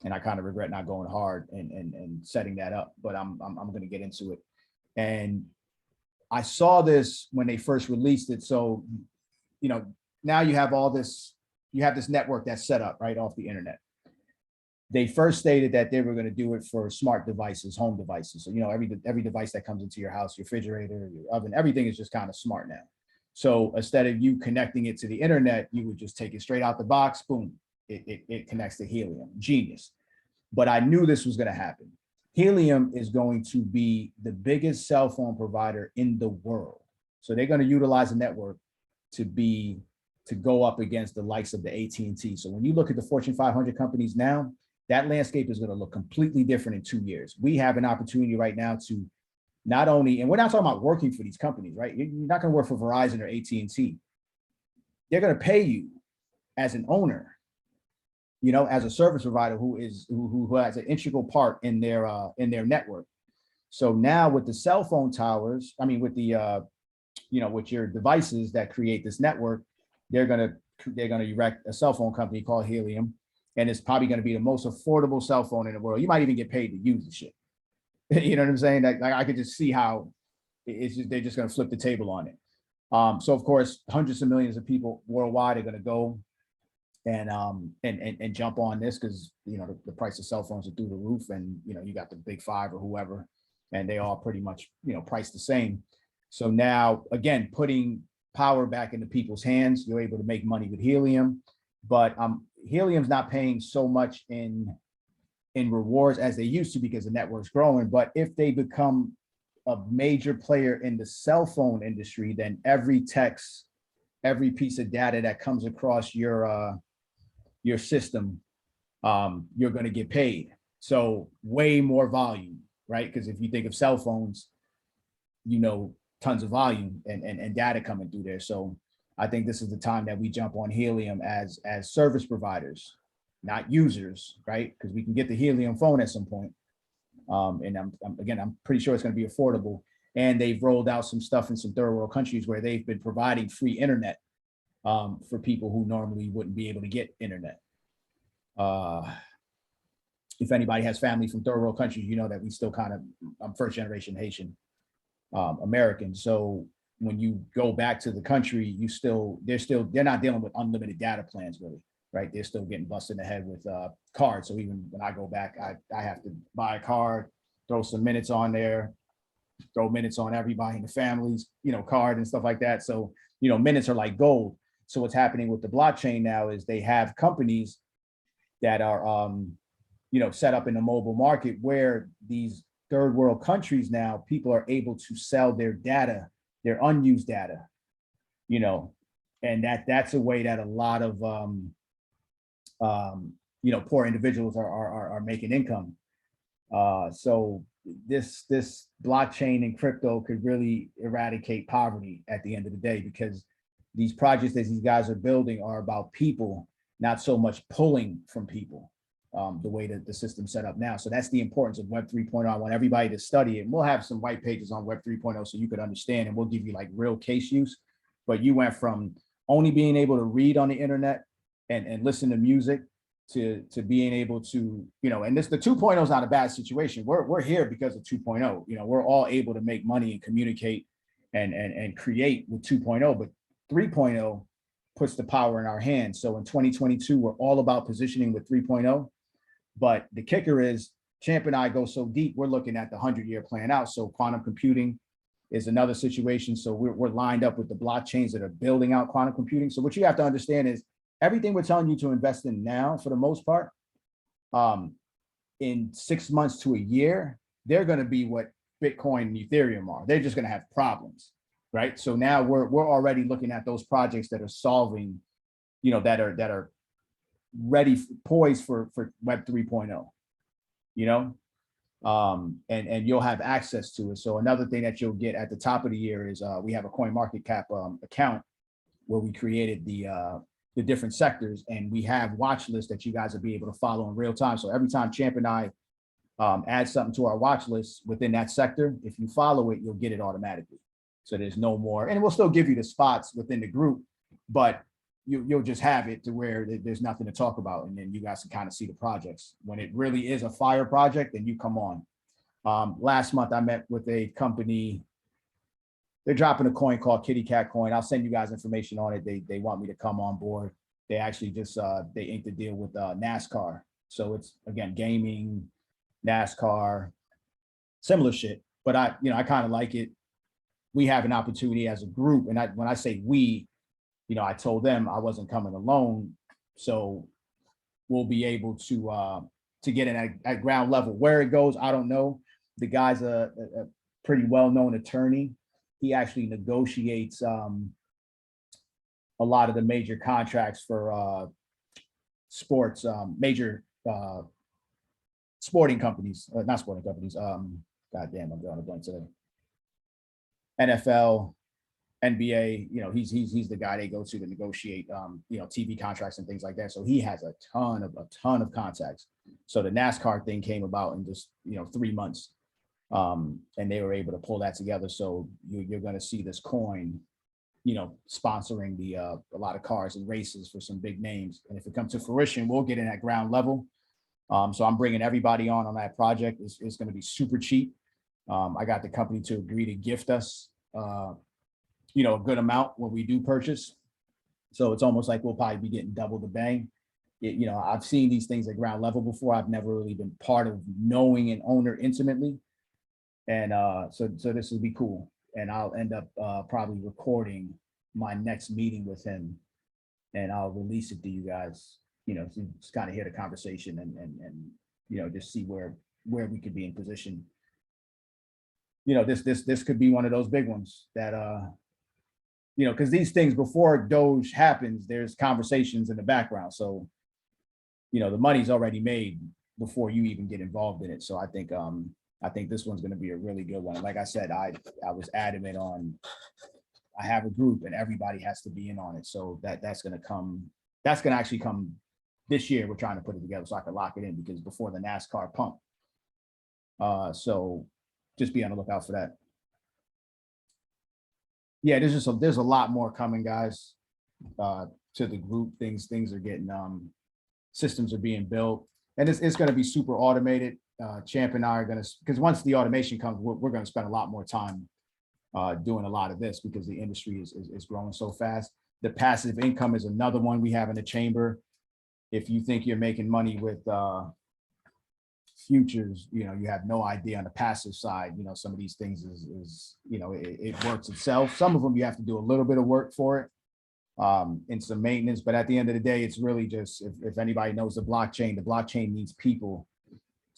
And I kind of regret not going hard and setting that up, but I'm going to get into it. And I saw this when they first released it. So, now you have this network that's set up right off the internet. They first stated that they were going to do it for smart devices, home devices. So, every device that comes into your house, your refrigerator, your oven, everything is just kind of smart now. So instead of you connecting it to the internet, you would just take it straight out the box, boom, it connects to Helium. Genius. But I knew this was going to happen. Helium is going to be the biggest cell phone provider in the world. So they're going to utilize a network to go up against the likes of the AT&T. So when you look at the Fortune 500 companies now, that landscape is going to look completely different in 2 years. We have an opportunity right now to not only, and we're not talking about working for these companies, right? You're not going to work for Verizon or AT&T. They're going to pay you as an owner, as a service provider who has an integral part in their network. So now with the cell phone towers, with the with your devices that create this network, they're gonna erect a cell phone company called Helium, and it's probably going to be the most affordable cell phone in the world. You might even get paid to use the shit. You know what I'm saying? Like I could just see how they're just going to flip the table on it. So of course, hundreds of millions of people worldwide are going to go and jump on this, because the price of cell phones are through the roof, and you got the big five or whoever, and they all pretty much priced the same. So now again, putting power back into people's hands, you're able to make money with Helium, but Helium's not paying so much in rewards as they used to, because the network's growing. But if they become a major player in the cell phone industry, then every text, every piece of data that comes across your system, you're going to get paid. So way more volume, right? Because if you think of cell phones, tons of volume and data coming through there. So I think this is the time that we jump on Helium as service providers, not users, right? Because we can get the Helium phone at some point. And I'm pretty sure it's going to be affordable. And they've rolled out some stuff in some third world countries where they've been providing free internet for people who normally wouldn't be able to get internet. if anybody has family from third world countries, you know that we still kind of, I'm first generation Haitian American. So when you go back to the country, they're not dealing with unlimited data plans really, right? They're still getting busted in the head with cards. So even when I go back, I have to buy a card, throw some minutes on there, throw minutes on everybody in the family's, card and stuff like that. So, minutes are like gold. So what's happening with the blockchain now is they have companies that are, set up in the mobile market where these third world countries now, people are able to sell their data, their unused data, and that's a way that a lot of, poor individuals are making income. So this blockchain and crypto could really eradicate poverty at the end of the day, because these projects that these guys are building are about people, not so much pulling from people, the way that the system's set up now. So that's the importance of Web 3.0. I want everybody to study it. And we'll have some white pages on Web 3.0 so you could understand, and we'll give you like real case use. But you went from only being able to read on the internet and listen to music to being able to, and the 2.0 is not a bad situation. We're here because of 2.0. We're all able to make money and communicate and create with 2.0, but 3.0 puts the power in our hands. So in 2022, we're all about positioning with 3.0. But the kicker is, Champ and I go so deep, we're looking at the 100-year plan out. So quantum computing is another situation. So we're lined up with the blockchains that are building out quantum computing. So what you have to understand is everything we're telling you to invest in now, for the most part, in 6 months to a year, they're going to be what Bitcoin and Ethereum are. They're just going to have problems, right? So now we're already looking at those projects that are solving, that are ready, poised for Web 3.0, and you'll have access to it. So another thing that you'll get at the top of the year is we have a CoinMarketCap account where we created the different sectors, and we have watch lists that you guys will be able to follow in real time. So every time Champ and I add something to our watch list within that sector, if you follow it, you'll get it automatically. So there's no more, and we'll still give you the spots within the group, but you'll just have it to where there's nothing to talk about. And then you guys can kind of see the projects. When it really is a fire project, then you come on. Last month, I met with a company. They're dropping a coin called Kitty Cat Coin. I'll send you guys information on it. They want me to come on board. They actually just, they inked a deal with NASCAR. So it's, again, gaming, NASCAR, similar shit. But I kind of like it. We have an opportunity as a group. And when I say we, I told them I wasn't coming alone. So we'll be able to get in at ground level. Where it goes, I don't know. The guy's a pretty well-known attorney. He actually negotiates a lot of the major contracts for sports, major sporting companies, not sporting companies. Goddamn, I'm drawing a blank today. NFL, NBA, he's the guy they go to negotiate, TV contracts and things like that. So he has a ton of contacts. So the NASCAR thing came about in just 3 months, and they were able to pull that together. So you're going to see this coin, sponsoring a lot of cars and races for some big names. And if it comes to fruition, we'll get in at ground level. So I'm bringing everybody on that project. It's going to be super cheap. I got the company to agree to gift us, a good amount when we do purchase. So it's almost like we'll probably be getting double the bang. I've seen these things at ground level before. I've never really been part of knowing an owner intimately. And so this will be cool. And I'll end up probably recording my next meeting with him, and I'll release it to you guys, to just kind of hear the conversation and just see where we could be in position. This could be one of those big ones that because these things, before Doge happens, there's conversations in the background. So, the money's already made before you even get involved in it. So I think this one's going to be a really good one. And like I said, I was adamant on, I have a group and everybody has to be in on it. So that's going to actually come this year. We're trying to put it together so I can lock it in, because before the NASCAR pump. So just be on the lookout for that. Yeah, there's a lot more coming, guys, to the group. Things are getting, systems are being built. and it's going to be super automated. Champ and I are going to, because once the automation comes, we're going to spend a lot more time doing a lot of this because the industry is growing so fast. The passive income is another one we have in the chamber. If you think you're making money with futures, you have no idea on the passive side. Some of these things is it works itself. Some of them you have to do a little bit of work for it, and some maintenance. But at the end of the day, it's really just, if anybody knows the blockchain needs people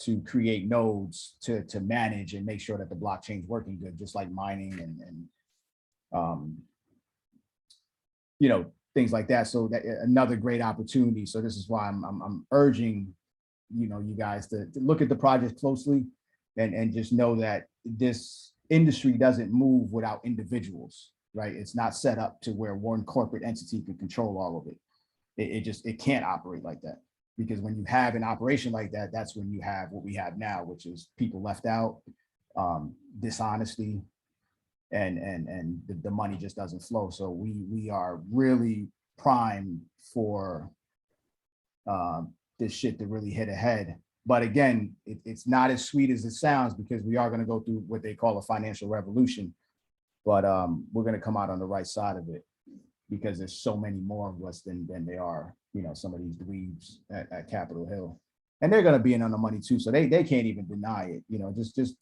to create nodes to manage and make sure that the blockchain is working good, just like mining and things like that. So that another great opportunity. So this is why I'm urging you guys to look at the project closely and just know that this industry doesn't move without individuals, right? It's not set up to where one corporate entity can control all of it. It can't operate like that, because when you have an operation like that, that's when you have what we have now, which is people left out, dishonesty, and the money just doesn't flow. So we are really primed for this shit to really hit ahead. But again, it's not as sweet as it sounds, because we are going to go through what they call a financial revolution. But we're going to come out on the right side of it, because there's so many more of us than there are, some of these dweebs at Capitol Hill. And they're going to be in on the money too. So they can't even deny it,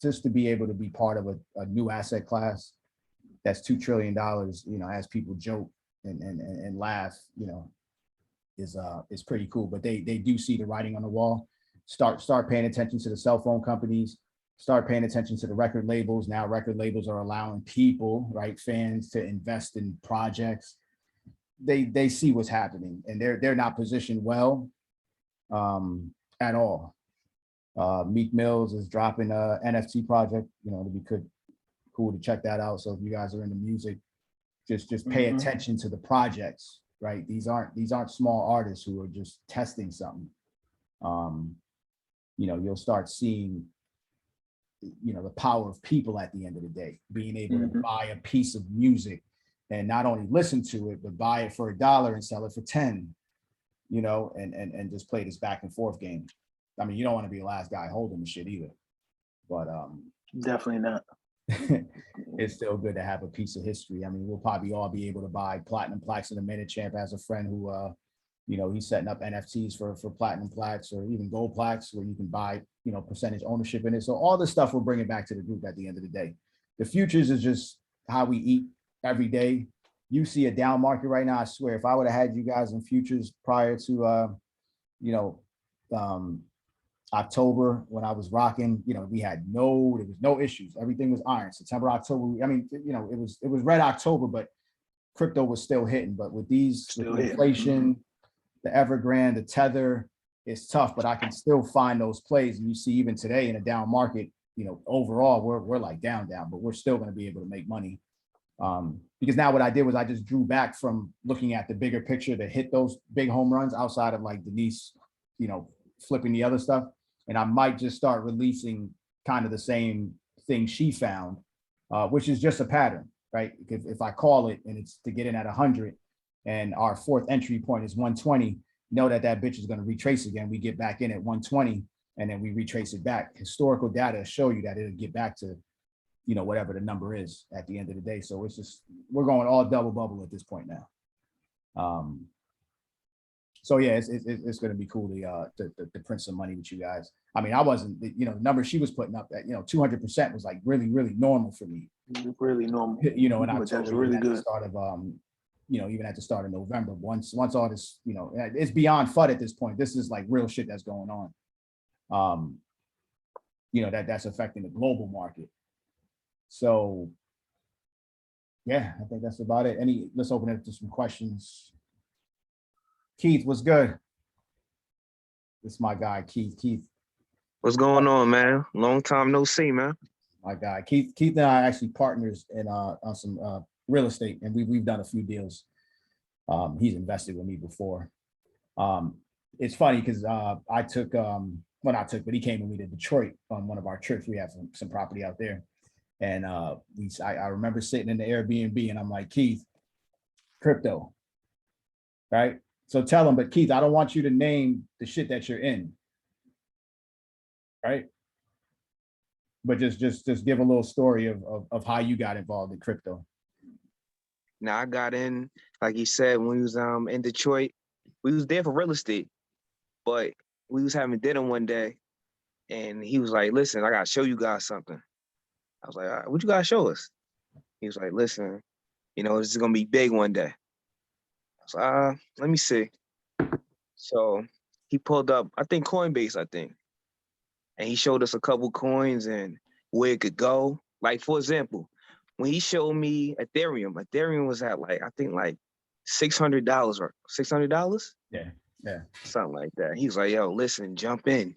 just to be able to be part of a new asset class that's $2 trillion, as people joke and laugh, is pretty cool. But they do see the writing on the wall. Start paying attention to the cell phone companies, start paying attention to the record labels. Now record labels are allowing people, right, fans, to invest in projects. They see what's happening, and they're not positioned well at all. Meek Mills is dropping a NFT project. It'd be cool to check that out. So if you guys are into music, just pay attention to the projects, right? These aren't small artists who are just testing something. You'll start seeing the power of people at the end of the day, being able to buy a piece of music and not only listen to it, but buy it for $1 and sell it for 10, and just play this back and forth game. I mean, you don't want to be the last guy holding the shit either, but definitely not. It's still good to have a piece of history. I mean, we'll probably all be able to buy platinum plaques in a minute. Champ has a friend who he's setting up NFTs for platinum plaques, or even gold plaques, where you can buy percentage ownership in it. So all this stuff we'll bring it back to the group at the end of the day. The futures is just how we eat every day. You see a down market right now. I swear, if I would have had you guys in futures prior to October, when I was rocking, there was no issues. Everything was iron. September, October, I mean, it was red October, but crypto was still hitting. But with inflation, the Evergrande, the Tether, it's tough, but I can still find those plays. And you see, even today in a down market, overall, we're like down, but we're still going to be able to make money. Because now what I did was I just drew back from looking at the bigger picture to hit those big home runs outside of like Denise, flipping the other stuff. And I might just start releasing kind of the same thing she found, which is just a pattern, right? If I call it and it's to get in at 100 and our fourth entry point is 120, know that bitch is going to retrace again. We get back in at 120 and then we retrace it back. Historical data show you that it'll get back to, whatever the number is at the end of the day. So it's just, we're going all double bubble at this point now. So yeah, it's going to be cool to print some money with you guys. I mean, I wasn't, the number she was putting up at, 200% was like really, really normal for me. Really normal. And I that's really good. At the start of, even at the start of November, once all this, it's beyond FUD at this point. This is like real shit that's going on. That's affecting the global market. So yeah, I think that's about it. Let's open it up to some questions. Keith, what's good? This is my guy, Keith. What's going on, man? Long time no see, man. My guy, Keith and I are actually partners in on some real estate, and we've done a few deals. He's invested with me before. It's funny because but he came with me to Detroit on one of our trips. We have some property out there, and I remember sitting in the Airbnb, and I'm like, Keith, crypto, right? So tell him, but Keith, I don't want you to name the shit that you're in. right? But just give a little story of how you got involved in crypto. Now I got in, like you said, when we was in Detroit, we was there for real estate, but we was having dinner one day, and he was like, "Listen, I gotta show you guys something." I was like, "All right, what you gotta show us?" He was like, "Listen, this is gonna be big one day." I was like, let me see. So he pulled up, I think Coinbase, and he showed us a couple coins and where it could go. Like, for example, when he showed me Ethereum was at like, I think like $600 or $600. Yeah. Something like that. He was like, "Yo, listen, jump in."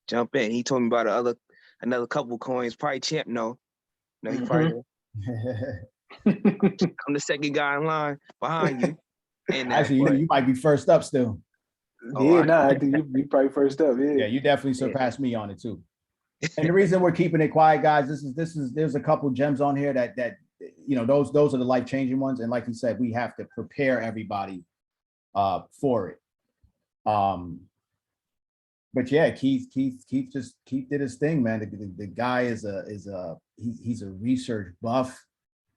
He told me about another couple coins, probably Champ. No, he probably I'm the second guy in line behind you. And Actually, you might be first up still. I think you probably first up. Yeah, you definitely surpassed me on it too. And the reason we're keeping it quiet, guys, there's a couple gems on here that those are the life-changing ones. And like you said, we have to prepare everybody for it. But yeah, Keith did his thing, man. The guy he's a research buff.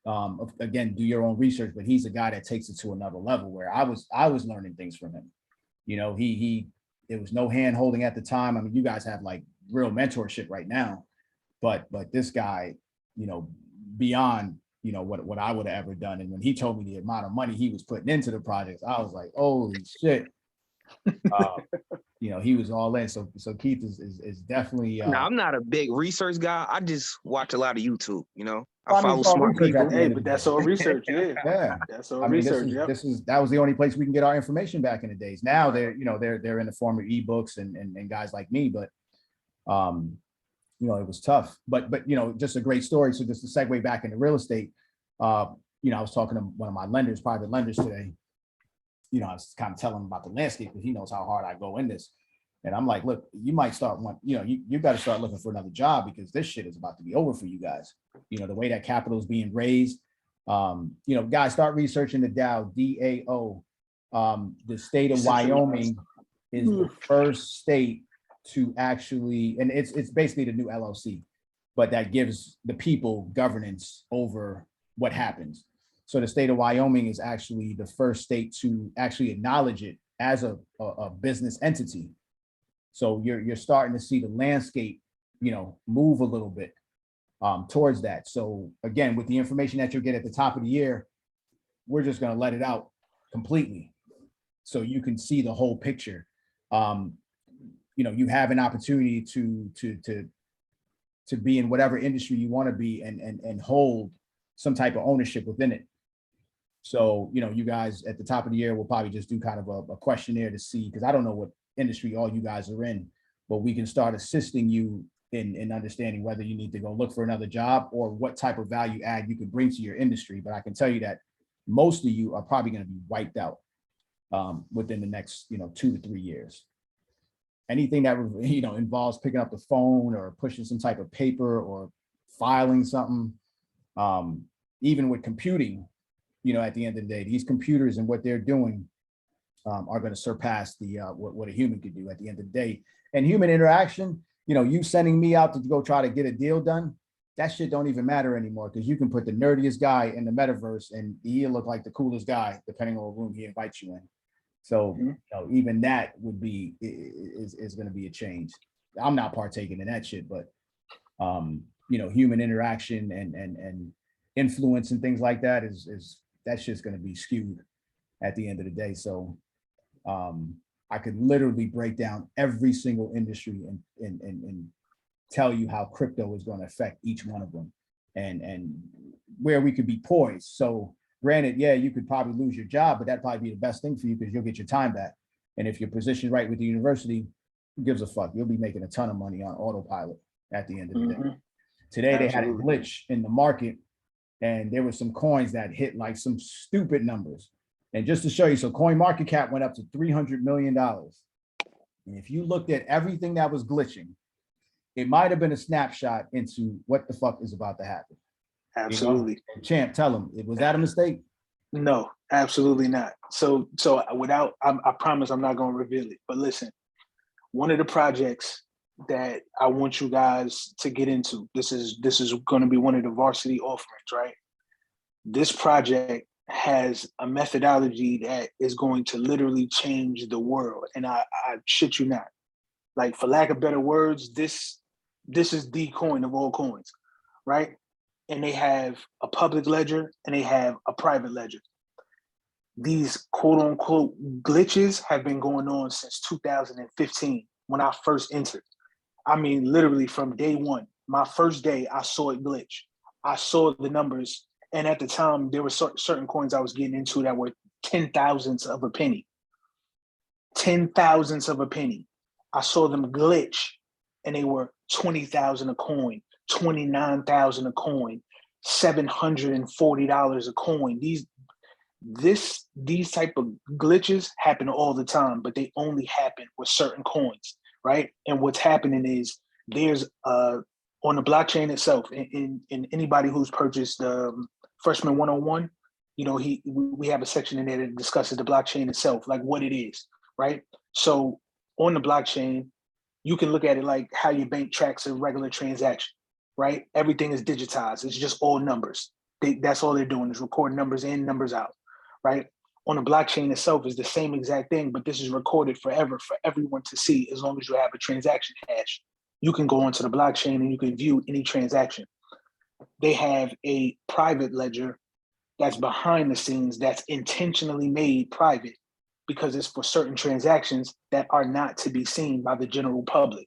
Again, do your own research, but he's a guy that takes it to another level where I was learning things from him. There was no hand holding at the time. I mean, you guys have like real mentorship right now, but this guy, beyond, what I would have ever done. And when he told me the amount of money he was putting into the projects, I was like, holy shit. He was all in. So Keith is definitely. Now, I'm not a big research guy. I just watch a lot of YouTube. I follow smart people. Hey, but that's all research. Yeah, that's all research. That was the only place we can get our information back in the days. Now they're in the form of ebooks and guys like me, but it was tough. But just a great story. So just to segue back into real estate, I was talking to one of my private lenders today. I was kind of telling him about the landscape because he knows how hard I go in this. And I'm like, look, you might start you got to start looking for another job because this shit is about to be over for you guys. The way that capital is being raised. Guys, start researching the DAO, DAO. The state of Wyoming is the first state to actually, and it's basically the new LLC, but that gives the people governance over what happens. So the state of Wyoming is actually the first state to actually acknowledge it as a business entity. So you're starting to see the landscape, move a little bit towards that. So again, with the information that you'll get at the top of the year, we're just going to let it out completely, so you can see the whole picture. You have an opportunity to be in whatever industry you want to be and hold some type of ownership within it. So, you guys at the top of the year will probably just do kind of a questionnaire to see, because I don't know what industry all you guys are in, but we can start assisting you in understanding whether you need to go look for another job or what type of value add you could bring to your industry. But I can tell you that most of you are probably going to be wiped out within the next 2 to 3 years. Anything that involves picking up the phone or pushing some type of paper or filing something, even with computing, at the end of the day, these computers and what they're doing are going to surpass what a human could do at the end of the day. And human interaction, you sending me out to go try to get a deal done, that shit don't even matter anymore, because you can put the nerdiest guy in the metaverse and he'll look like the coolest guy depending on what room he invites you in. So even that is going to be a change. I'm not partaking in that shit, but human interaction and influence and things like that is that shit's going to be skewed at the end of the day. So I could literally break down every single industry and tell you how crypto is going to affect each one of them and where we could be poised. So granted, yeah, you could probably lose your job, but that'd probably be the best thing for you because you'll get your time back. And if you're positioned right with the university, who gives a fuck? You'll be making a ton of money on autopilot at the end of the day. Today, they had a glitch in the market and there were some coins that hit like some stupid numbers. And just to show you, so coin market cap went up to $300 million. And if you looked at everything that was glitching, it might have been a snapshot into what the fuck is about to happen. Absolutely. Champ, tell him, was that a mistake? No, absolutely not. So I promise I'm not going to reveal it. But listen, one of the projects that I want you guys to get into. This is going to be one of the varsity offerings, right? This project has a methodology that is going to literally change the world. And I shit you not. Like, for lack of better words, this is the coin of all coins, right? And they have a public ledger and they have a private ledger. These quote unquote glitches have been going on since 2015 when I first entered. I mean, literally from day one, my first day, I saw it glitch. I saw the numbers. And at the time, there were certain coins I was getting into that were 10,000ths of a penny. 10,000ths of a penny. I saw them glitch and they were 20,000 a coin, 29,000 a coin, $740 a coin. These type of glitches happen all the time, but they only happen with certain coins, right? And what's happening is there's on the blockchain itself, in anybody who's purchased Freshman 101, you know, we have a section in there that discusses the blockchain itself, like what it is, right? So on the blockchain, you can look at it like how your bank tracks a regular transaction, right? Everything is digitized. It's just all numbers. That's all they're doing is recording numbers in, numbers out, right? On the blockchain itself is the same exact thing, but this is recorded forever for everyone to see. As long as you have a transaction hash, you can go onto the blockchain and you can view any transaction. They have a private ledger that's behind the scenes that's intentionally made private because it's for certain transactions that are not to be seen by the general public,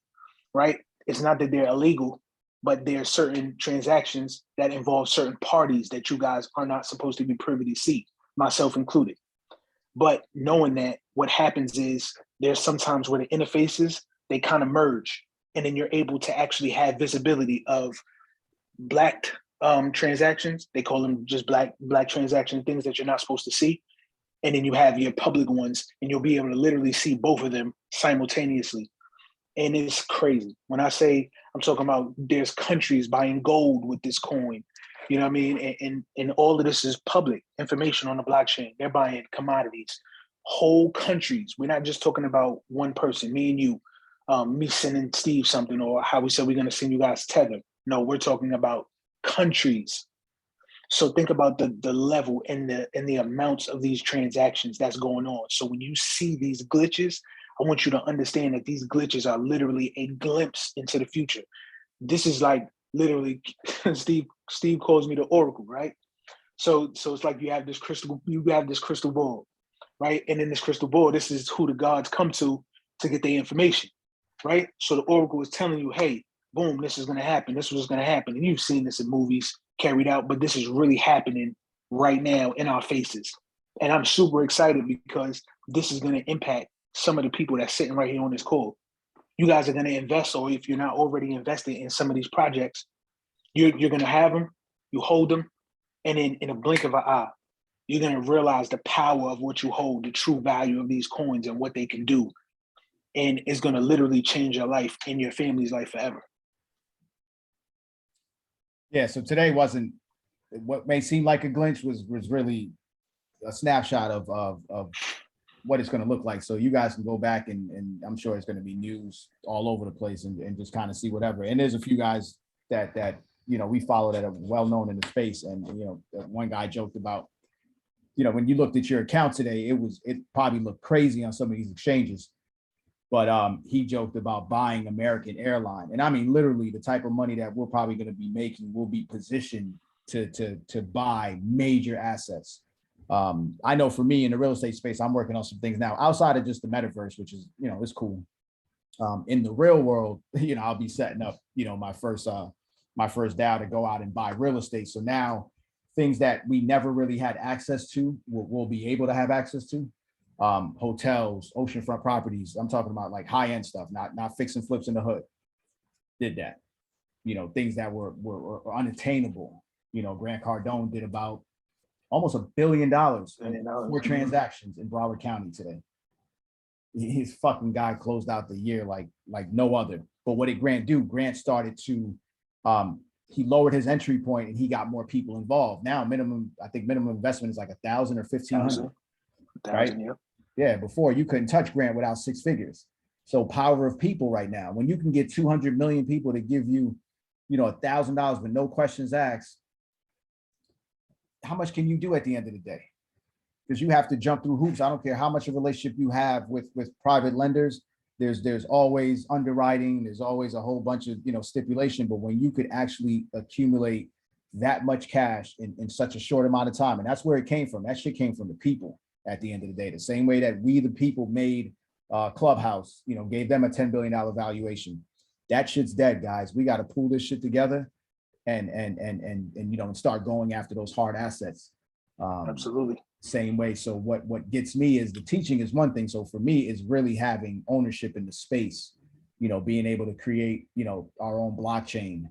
right? It's not that they're illegal, but there are certain transactions that involve certain parties that you guys are not supposed to be privy to see, myself included. But knowing that, what happens is there's sometimes where the interfaces, they kind of merge, and then you're able to actually have visibility of black transactions. They call them just black transaction things that you're not supposed to see. And then you have your public ones, and you'll be able to literally see both of them simultaneously. And it's crazy. When I say, I'm talking about there's countries buying gold with this coin, you know what I mean? And all of this is public information on the blockchain. They're buying commodities, whole countries. We're not just talking about one person, me and you, me sending Steve something, or how we said we're going to send you guys Tether. No, we're talking about countries. So think about the level and the amounts of these transactions that's going on. So when you see these glitches, I want you to understand that these glitches are literally a glimpse into the future. This is like literally, Steve calls me the Oracle, right? So it's like you have this crystal ball, right? And in this crystal ball, this is who the gods come to get their information, right? So the Oracle is telling you, hey, boom, this is going to happen. This was going to happen. And you've seen this in movies carried out, but this is really happening right now in our faces. And I'm super excited because this is going to impact some of the people that's sitting right here on this call. You guys are going to invest, or if you're not already invested in some of these projects, you're going to have them, you hold them, and in a blink of an eye, you're going to realize the power of what you hold, the true value of these coins and what they can do. And it's going to literally change your life and your family's life forever. Yeah, so today wasn't, what may seem like a glitch was really a snapshot of what it's going to look like. So you guys can go back and I'm sure it's going to be news all over the place and just kind of see whatever. And there's a few guys that you know we follow that are well known in the space. And you know, one guy joked about, you know, when you looked at your account today, it probably looked crazy on some of these exchanges. But he joked about buying American Airline. And I mean, literally the type of money that we're probably going to be making will be positioned to buy major assets. I know for me in the real estate space, I'm working on some things now outside of just the metaverse, which is, you know, it's cool. In the real world, you know, I'll be setting up, you know, my first DAO to go out and buy real estate. So now things that we never really had access to, we'll be able to have access to. Hotels, oceanfront properties. I'm talking about like high-end stuff, not fix and flips in the hood. Did that, you know, things that were unattainable. You know, Grant Cardone did about almost $1 billion for transactions in Broward County today. His fucking guy closed out the year like no other. But what did Grant do? Grant started to, he lowered his entry point and he got more people involved. Now minimum investment is like 1,000 or 1,500. Right? Yeah. Before you couldn't touch Grant without 6 figures. So power of people right now, when you can get 200 million people to give you, you know, $1,000 with no questions asked, how much can you do at the end of the day? Because you have to jump through hoops. I don't care how much of a relationship you have with private lenders. There's always underwriting. There's always a whole bunch of, you know, stipulation. But when you could actually accumulate that much cash in such a short amount of time, and that's where it came from. That shit came from the people at the end of the day. The same way that we, the people, made Clubhouse, you know, gave them a $10 billion valuation. That shit's dead, guys. We got to pull this shit together and you know, and start going after those hard assets. Absolutely. Same way. So what gets me is the teaching is one thing. So for me, is really having ownership in the space, you know, being able to create, you know, our own blockchain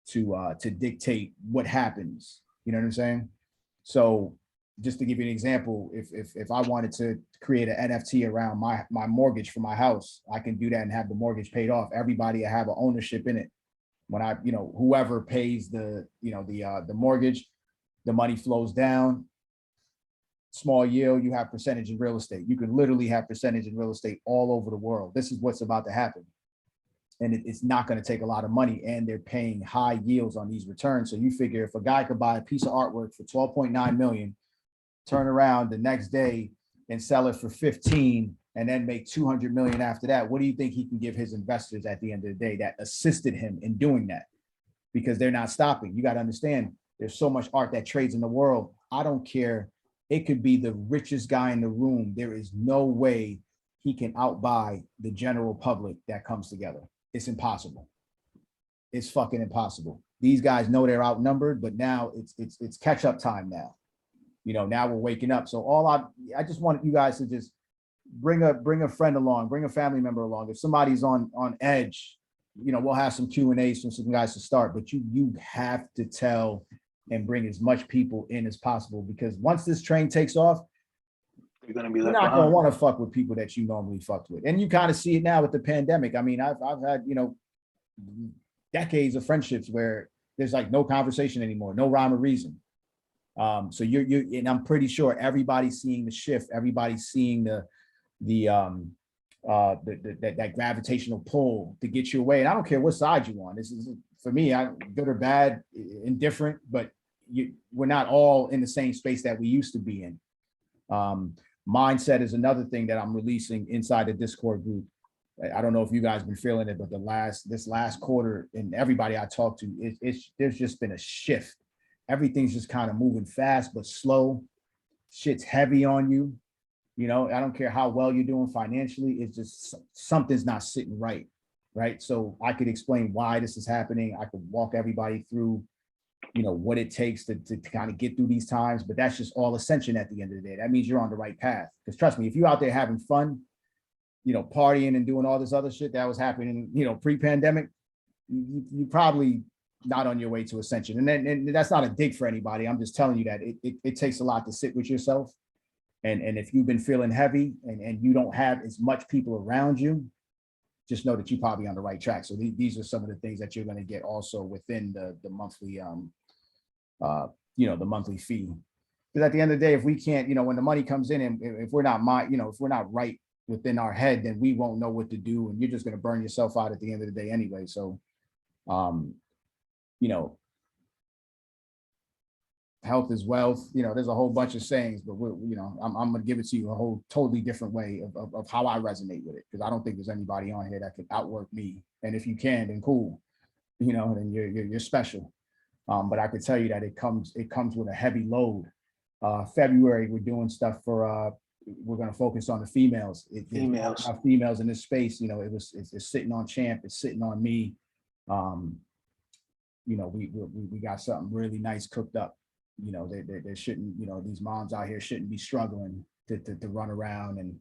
to dictate what happens. You know what I'm saying? So just to give you an example, if I wanted to create an NFT around my mortgage for my house, I can do that and have the mortgage paid off. Everybody have an ownership in it. When I, you know, whoever pays the, you know, the mortgage, the money flows down. Small yield, you have percentage in real estate. You can literally have percentage in real estate all over the world. This is what's about to happen. And it's not going to take a lot of money, and they're paying high yields on these returns. So you figure if a guy could buy a piece of artwork for 12.9 million, turn around the next day and sell it for 15, and then make 200 million after that, what do you think he can give his investors at the end of the day that assisted him in doing that? Because they're not stopping. You got to understand, there's so much art that trades in the world. I don't care. It could be the richest guy in the room. There is no way he can outbuy the general public that comes together. It's impossible. It's fucking impossible. These guys know they're outnumbered, but now it's catch up time now. You know, now we're waking up. So I just want you guys to just bring a friend along, bring a family member along. If somebody's on edge, you know, we'll have some Q&As from some guys to start, but you have to tell and bring as much people in as possible, because once this train takes off, You're going to be you're left not going to behind. want to fuck with people that you normally fucked with. And you kind of see it now with the pandemic. I mean, I've had, you know, decades of friendships where there's like no conversation anymore, no rhyme or reason. So you're and I'm pretty sure everybody's seeing the shift. Everybody's seeing that gravitational pull to get you away. And I don't care what side you're on. This is, for me, good or bad, indifferent, but we're not all in the same space that we used to be in. Mindset is another thing that I'm releasing inside the Discord group. I don't know if you guys been feeling it, but this last quarter, and everybody I talk to, there's just been a shift. Everything's just kind of moving fast but slow. Shit's heavy on you. You know, I don't care how well you're doing financially. It's just something's not sitting right. Right. So I could explain why this is happening. I could walk everybody through, you know, what it takes to kind of get through these times. But that's just all ascension at the end of the day. That means you're on the right path. Because trust me, if you're out there having fun, you know, partying and doing all this other shit that was happening, you know, pre-pandemic, you probably not on your way to ascension. And that's not a dig for anybody. I'm just telling you that it takes a lot to sit with yourself. And if you've been feeling heavy and you don't have as much people around you, just know that you're probably on the right track. So these are some of the things that you're going to get also within the monthly, you know, the monthly fee. Because at the end of the day, if we can't, you know, when the money comes in and if we're not if we're not right within our head, then we won't know what to do. And you're just going to burn yourself out at the end of the day anyway. So, you know, health is wealth. You know, there's a whole bunch of sayings, but you know, I'm going to give it to you a whole totally different way of how I resonate with it, because I don't think there's anybody on here that could outwork me. And if you can, then cool, you know, then you're special. But I could tell you that it comes with a heavy load. February, we're doing stuff for we're going to focus on the females. Females. Females in this space, you know, it's sitting on Champ, it's sitting on me. You know, we got something really nice cooked up. You know, they shouldn't, you know, these moms out here shouldn't be struggling to run around and,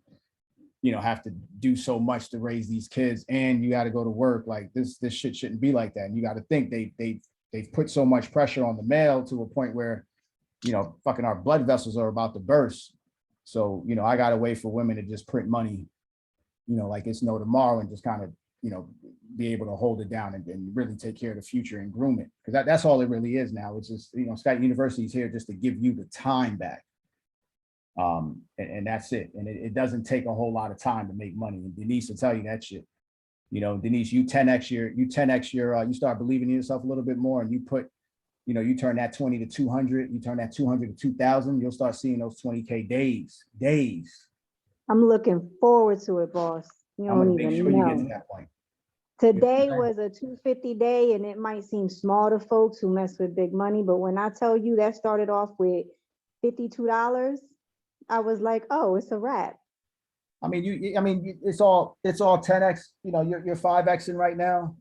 you know, have to do so much to raise these kids, and you got to go to work. Like this shit shouldn't be like that. And you got to think they've put so much pressure on the male to a point where, you know, fucking our blood vessels are about to burst. So, you know, I got to wait for women to just print money, you know, like it's no tomorrow, and just kind of, you know, be able to hold it down and really take care of the future and groom it. Because that's all it really is now. It's just, you know, Skype University is here just to give you the time back. And that's it. And it doesn't take a whole lot of time to make money. And Denise will tell you that shit. You know, Denise, you 10x your, you start believing in yourself a little bit more, and you put, you know, you turn that 20 to 200, you turn that 200 to 2000, you'll start seeing those 20K days. I'm looking forward to it, boss. You I'm gonna don't make even sure you get to know. that point. Today was a 250 day, and it might seem small to folks who mess with big money, but when I tell you that started off with $52, I was like, oh, it's a wrap. I mean, it's all 10x. You know, you're 5xing right now.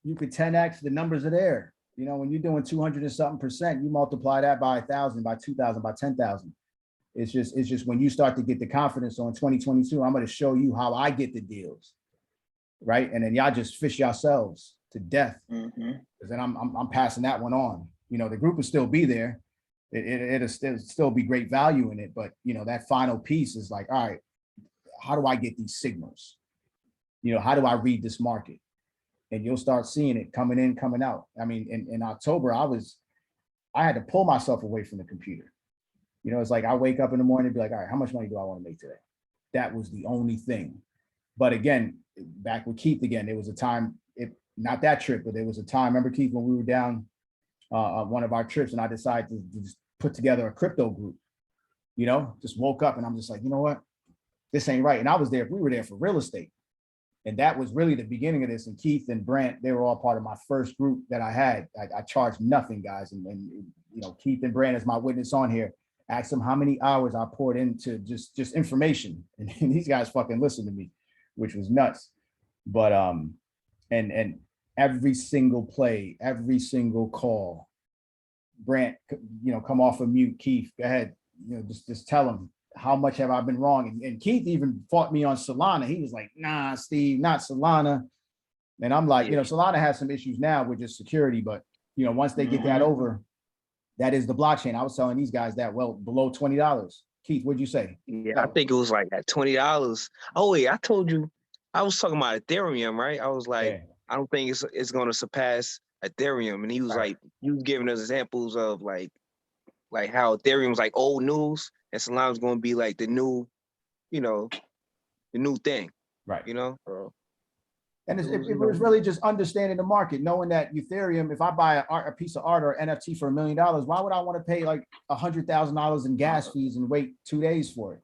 You could 10x. The numbers are there. You know, when you're doing 200 and something percent, you multiply that by 1,000, by 2,000, by 10,000. It's just when you start to get the confidence. So in 2022, I'm going to show you how I get the deals, right? And then y'all just fish yourselves to death. Because then I'm passing that one on. You know, the group will still be there. It'll still be great value in it. But you know, that final piece is like, all right, how do I get these signals? You know, how do I read this market? And you'll start seeing it coming in, coming out. I mean, in October, I had to pull myself away from the computer. You know, it's like I wake up in the morning and be like, all right, how much money do I want to make today? That was the only thing. But again, back with Keith again, there was a time, not that trip, but there was a time, remember Keith, when we were down on one of our trips, and I decided to just put together a crypto group, you know, just woke up and I'm just like, you know what? This ain't right. And we were there for real estate. And that was really the beginning of this. And Keith and Brant, they were all part of my first group that I had. I charged nothing, guys. And you know, Keith and Brant is my witness on here. Asked them how many hours I poured into just information. And these guys fucking listened to me, which was nuts. But and every single play, every single call, Brant, you know, come off of mute. Keith, go ahead. You know, just tell them, how much have I been wrong? And Keith even fought me on Solana. He was like, nah, Steve, not Solana. And I'm like, you know, Solana has some issues now with just security, but you know, once they get that over, that is the blockchain. I was telling these guys that, well, below $20. Keith, what'd you say? Yeah, I think it was like at $20. Oh wait, I told you, I was talking about Ethereum, right? I was like, Yeah. I don't think it's going to surpass Ethereum. And he was like, you was giving us examples of like how Ethereum's like old news, and Solana's going to be like the new, you know, the new thing, Right? You know. And it was really just understanding the market, knowing that Ethereum, if I buy a piece of art or NFT for $1 million, why would I want to pay like $100,000 in gas fees and wait 2 days for it?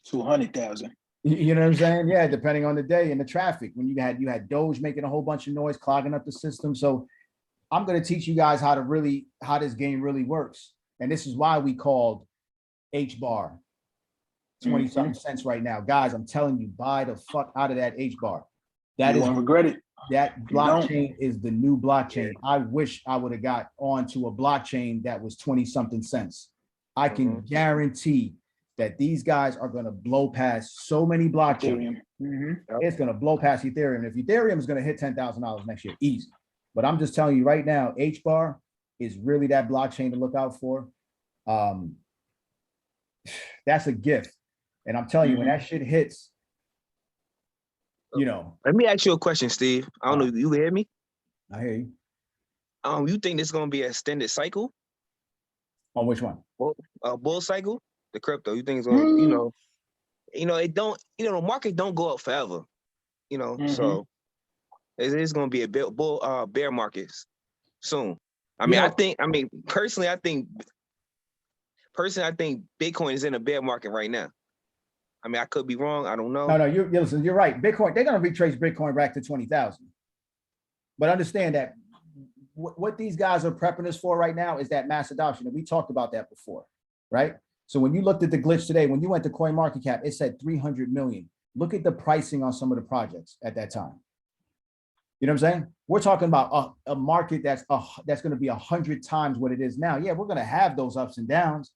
200,000. You know what I'm saying? Yeah, depending on the day and the traffic. When you had Doge making a whole bunch of noise, clogging up the system. So I'm going to teach you guys how this game really works. And this is why we called H bar 20 something cents right now. Guys, I'm telling you, buy the fuck out of that H bar. You won't regret it. That blockchain is the new blockchain. I wish I would have got onto a blockchain that was 20 something cents. I can guarantee that these guys are going to blow past so many blockchains. It's going to blow past Ethereum. If Ethereum is going to hit $10,000 next year, easy. But I'm just telling you right now, H bar is really that blockchain to look out for. That's a gift. And I'm telling you, when that shit hits, you know. Let me ask you a question, Steve. I don't know, you hear me? I hear you. You think this is going to be an extended cycle? On which one? A bull cycle? The crypto. You think it's going to, it don't, the market don't go up forever, so it's going to be a bear market soon. Personally, I think Bitcoin is in a bear market right now. I mean, I could be wrong. I don't know. No, listen, you're right. Bitcoin, they're going to retrace Bitcoin back to 20,000. But understand that what these guys are prepping us for right now is that mass adoption. And we talked about that before, right? So when you looked at the glitch today, when you went to CoinMarketCap, it said 300 million. Look at the pricing on some of the projects at that time. You know what I'm saying? We're talking about a market that's going to be 100 times what it is now. Yeah, we're going to have those ups and downs.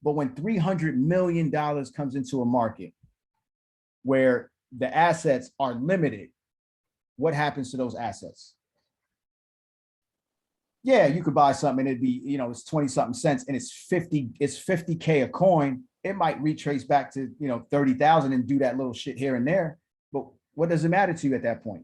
But when $300 million comes into a market where the assets are limited, what happens to those assets? Yeah, you could buy something and it'd be, it's 20 something cents and it's 50K a coin. It might retrace back to, 30,000 and do that little shit here and there. But what does it matter to you at that point?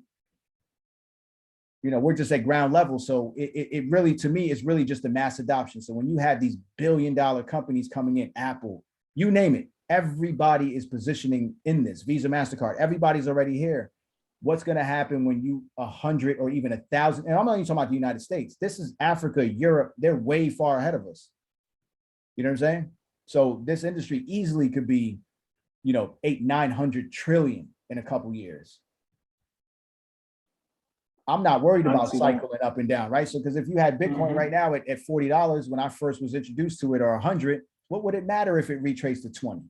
We're just at ground level. So it really, to me, is really just a mass adoption. So when you have these billion-dollar companies coming in, Apple, you name it, everybody is positioning in this. Visa, MasterCard, everybody's already here. What's going to happen when you 100 or even 1,000? And I'm not even talking about the United States. This is Africa, Europe. They're way far ahead of us. You know what I'm saying? So this industry easily could be, 800-900 trillion in a couple years. I'm not worried about cycling up and down, right? So, because if you had Bitcoin right now at $40, when I first was introduced to it, or 100, what would it matter if it retraced to 20?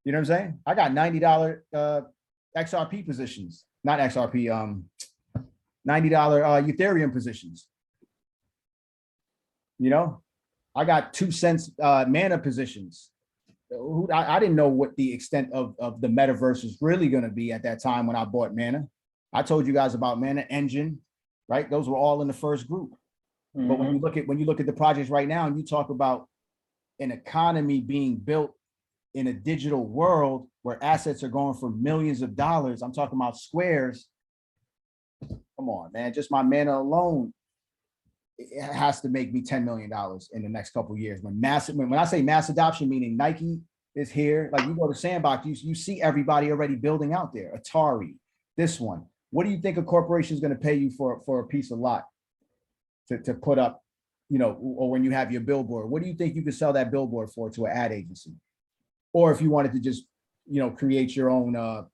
You know what I'm saying? I got $90 XRP positions, not XRP, $90 Ethereum positions. I got 2 cents mana positions. I didn't know what the extent of the metaverse is really going to be at that time when I bought mana. I told you guys about Mana Engine, right? Those were all in the first group. But when you look at the projects right now, and you talk about an economy being built in a digital world where assets are going for millions of dollars, I'm talking about squares. Come on, man! Just my Mana alone, it has to make me $10 million in the next couple of years. When I say mass adoption, meaning Nike is here. Like, you go to Sandbox, you see everybody already building out there. Atari, this one. What do you think a corporation is going to pay you for a piece of lot to put up, or when you have your billboard? What do you think you could sell that billboard for to an ad agency? Or if you wanted to just, create your own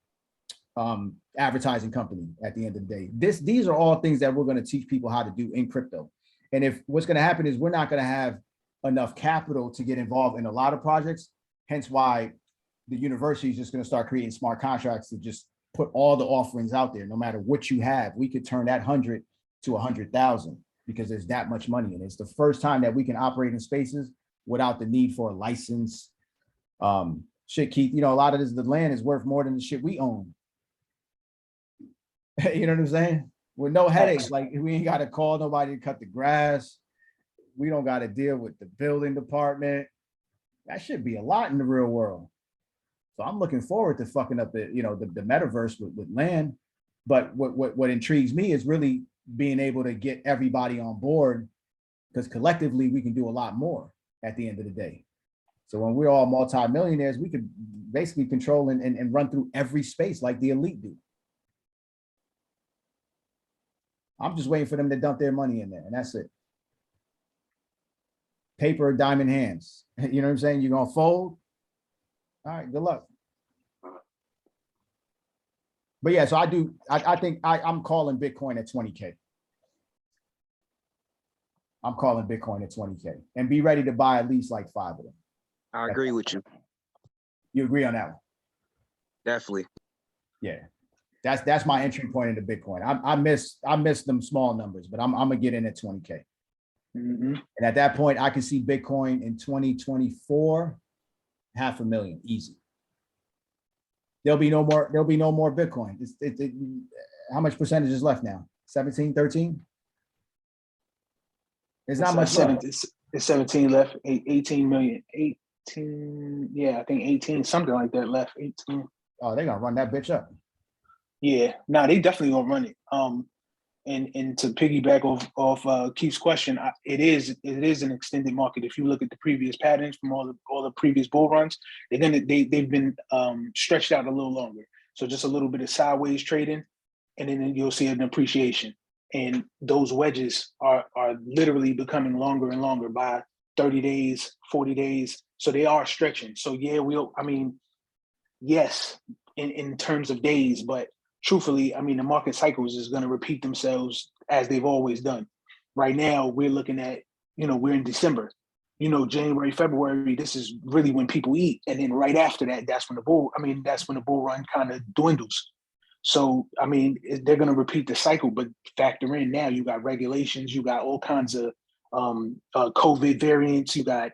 advertising company at the end of the day. These are all things that we're going to teach people how to do in crypto. And if what's going to happen is we're not going to have enough capital to get involved in a lot of projects, hence why the university is just going to start creating smart contracts to just put all the offerings out there. No matter what you have, we could turn that 100 to 100,000 because there's that much money. And it's the first time that we can operate in spaces without the need for a license. Shit, Keith, a lot of the land is worth more than the shit we own. You know what I'm saying? With no headaches, like we ain't got to call nobody to cut the grass. We don't got to deal with the building department. That should be a lot in the real world. So I'm looking forward to fucking up the metaverse with land. But what intrigues me is really being able to get everybody on board, because collectively we can do a lot more at the end of the day. So when we're all multimillionaires, we could basically control and run through every space like the elite do. I'm just waiting for them to dump their money in there, and that's it. Paper or diamond hands. You know what I'm saying? You're gonna fold. All right, good luck. But yeah, so I think I'm calling Bitcoin at 20K. I'm calling Bitcoin at 20K, and be ready to buy at least like 5 of them. I agree with you. You agree on that one? Definitely. Yeah, that's my entry point into Bitcoin. I miss them small numbers, but I'm gonna get in at 20K. And at that point, I can see Bitcoin in 2024, 500,000 easy. There'll be no more Bitcoin. How much percentage is left now? 17, 13? It's not much left. It's 17 left, 18 million, 18, yeah, I think 18, something like that left, 18. Oh, they're gonna run that bitch up. Yeah, no, they definitely gonna run it. And to piggyback off Keith's question, it is an extended market. If you look at the previous patterns from all the previous bull runs, they've been stretched out a little longer. So just a little bit of sideways trading, and then you'll see an appreciation. And those wedges are literally becoming longer and longer by 30 days, 40 days. So they are stretching. So yeah, yes, in terms of days, but truthfully, the market cycles is going to repeat themselves as they've always done. Right now, we're looking at, we're in December, January, February, this is really when people eat. And then right after that, that's when the bull run kind of dwindles. So, they're going to repeat the cycle, but factor in now, you got regulations, you got all kinds of COVID variants, you got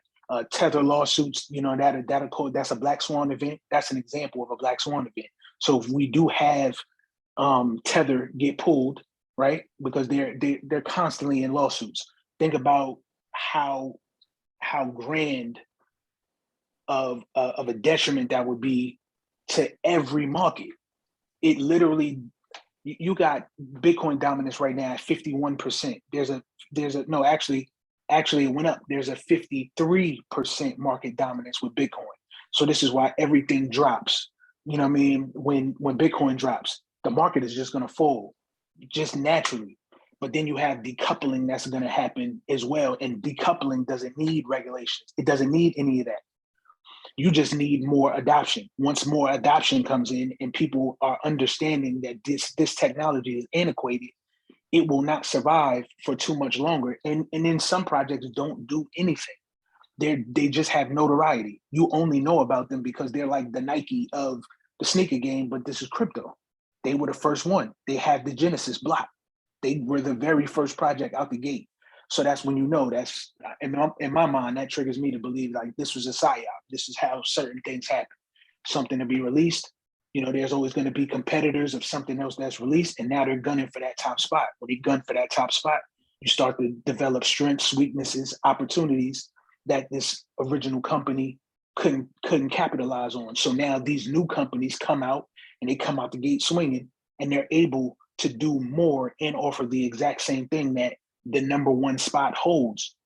Tether lawsuits, that's a Black Swan event. That's an example of a Black Swan event. So if we do have Tether get pulled, right? Because they're constantly in lawsuits. Think about how grand of a detriment that would be to every market. It literally, you got Bitcoin dominance right now at 51%. There's a no, actually Actually, it went up. There's a 53% market dominance with Bitcoin. So this is why everything drops. You know what I mean? When Bitcoin drops, the market is just going to fall just naturally. But then you have decoupling that's going to happen as well. And decoupling doesn't need regulations. It doesn't need any of that. You just need more adoption. Once more adoption comes in and people are understanding that this technology is antiquated, it will not survive for too much longer. And then some projects don't do anything. They just have notoriety. You only know about them because they're like the Nike of the sneaker game, but this is crypto. They were the first one. They had the Genesis block. They were the very first project out the gate. So that's when you know, that's in my mind, that triggers me to believe like this was a psyop. This is how certain things happen. Something to be released, you know, there's always going to be competitors of something else that's released, and now they're gunning for that top spot. When they gun for that top spot, you start to develop strengths, weaknesses, opportunities that this original company couldn't capitalize on. So now these new companies come out and they come out the gate swinging, and they're able to do more and offer the exact same thing that the number one spot holds.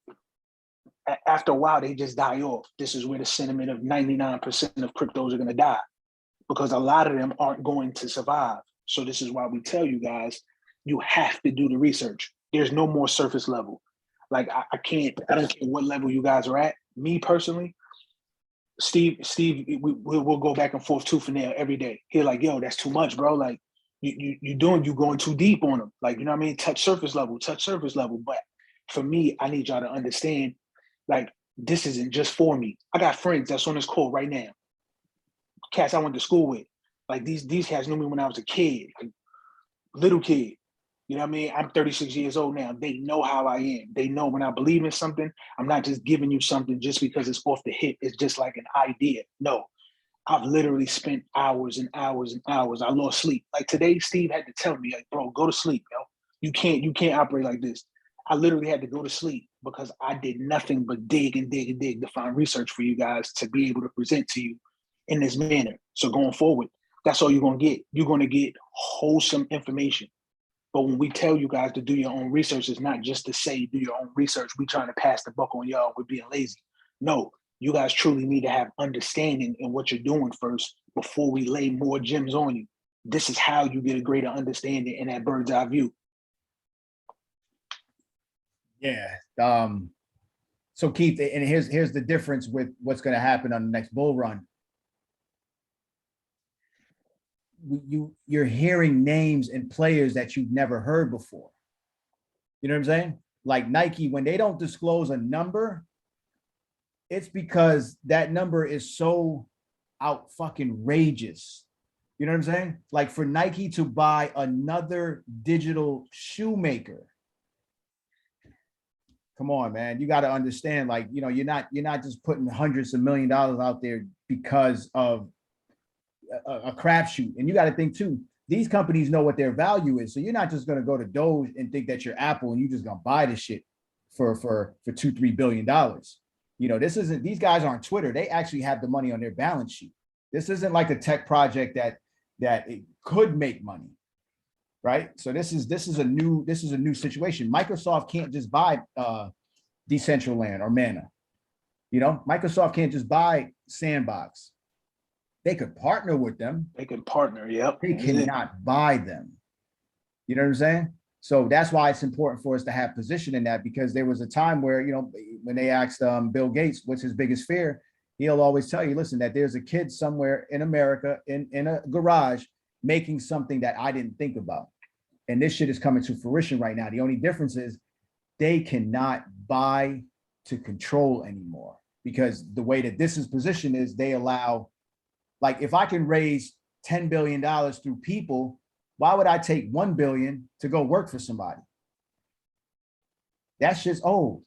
After a while, they just die off. This is where the sentiment of 99% of cryptos are going to die, because a lot of them aren't going to survive. So this is why we tell you guys, you have to do the research. There's no more surface level. Like I don't care what level you guys are at. Me personally, Steve, we'll go back and forth tooth and nail every day. He's like, yo, that's too much, bro. Like you going too deep on them. Like, you know what I mean? Touch surface level. But for me, I need y'all to understand, like, this isn't just for me. I got friends that's on this call right now. Cats I went to school with. Like these cats knew me when I was a kid, like, little kid. You know what I mean? I'm 36 years old now. They know how I am. They know when I believe in something, I'm not just giving you something just because it's off the hip. It's just like an idea. No, I've literally spent hours and hours and hours. I lost sleep. Like today, Steve had to tell me, like, bro, go to sleep, yo. You can't operate like this. I literally had to go to sleep because I did nothing but dig and dig and dig to find research for you guys to be able to present to you in this manner. So going forward, that's all you're gonna get. You're gonna get wholesome information. But when we tell you guys to do your own research, it's not just to say do your own research. We trying to pass the buck on y'all. We're being lazy. No, you guys truly need to have understanding in what you're doing first before we lay more gems on you. This is how you get a greater understanding in that bird's eye view. Yeah. So Keith, and here's the difference with what's going to happen on the next bull run. You're hearing names and players that you've never heard before. You know what I'm saying? Like Nike, when they don't disclose a number, it's because that number is so out fucking rageous. You know what I'm saying? Like for Nike to buy another digital shoemaker. Come on, man. You got to understand, like, you know, you're not just putting hundreds of $millions out there because of a crapshoot. And you got to think too, these companies know what their value is. So you're not just going to go to Doge and think that you're Apple and you're just going to buy this shit for $2-3 billion. You know, these guys aren't Twitter. They actually have the money on their balance sheet. This isn't like a tech project that it could make money. Right. So this is a new situation. Microsoft can't just buy Decentraland or Mana. You know, Microsoft can't just buy Sandbox. They could partner with them. They can partner, yep. They cannot buy them. You know what I'm saying? So that's why it's important for us to have position in that, because there was a time where, you know, when they asked Bill Gates, what's his biggest fear? He'll always tell you, listen, that there's a kid somewhere in America in a garage making something that I didn't think about. And this shit is coming to fruition right now. The only difference is they cannot buy to control anymore, because the way that this is positioned is they allow, like, if I can raise $10 billion through people, why would I take 1 billion to go work for somebody? That's just old.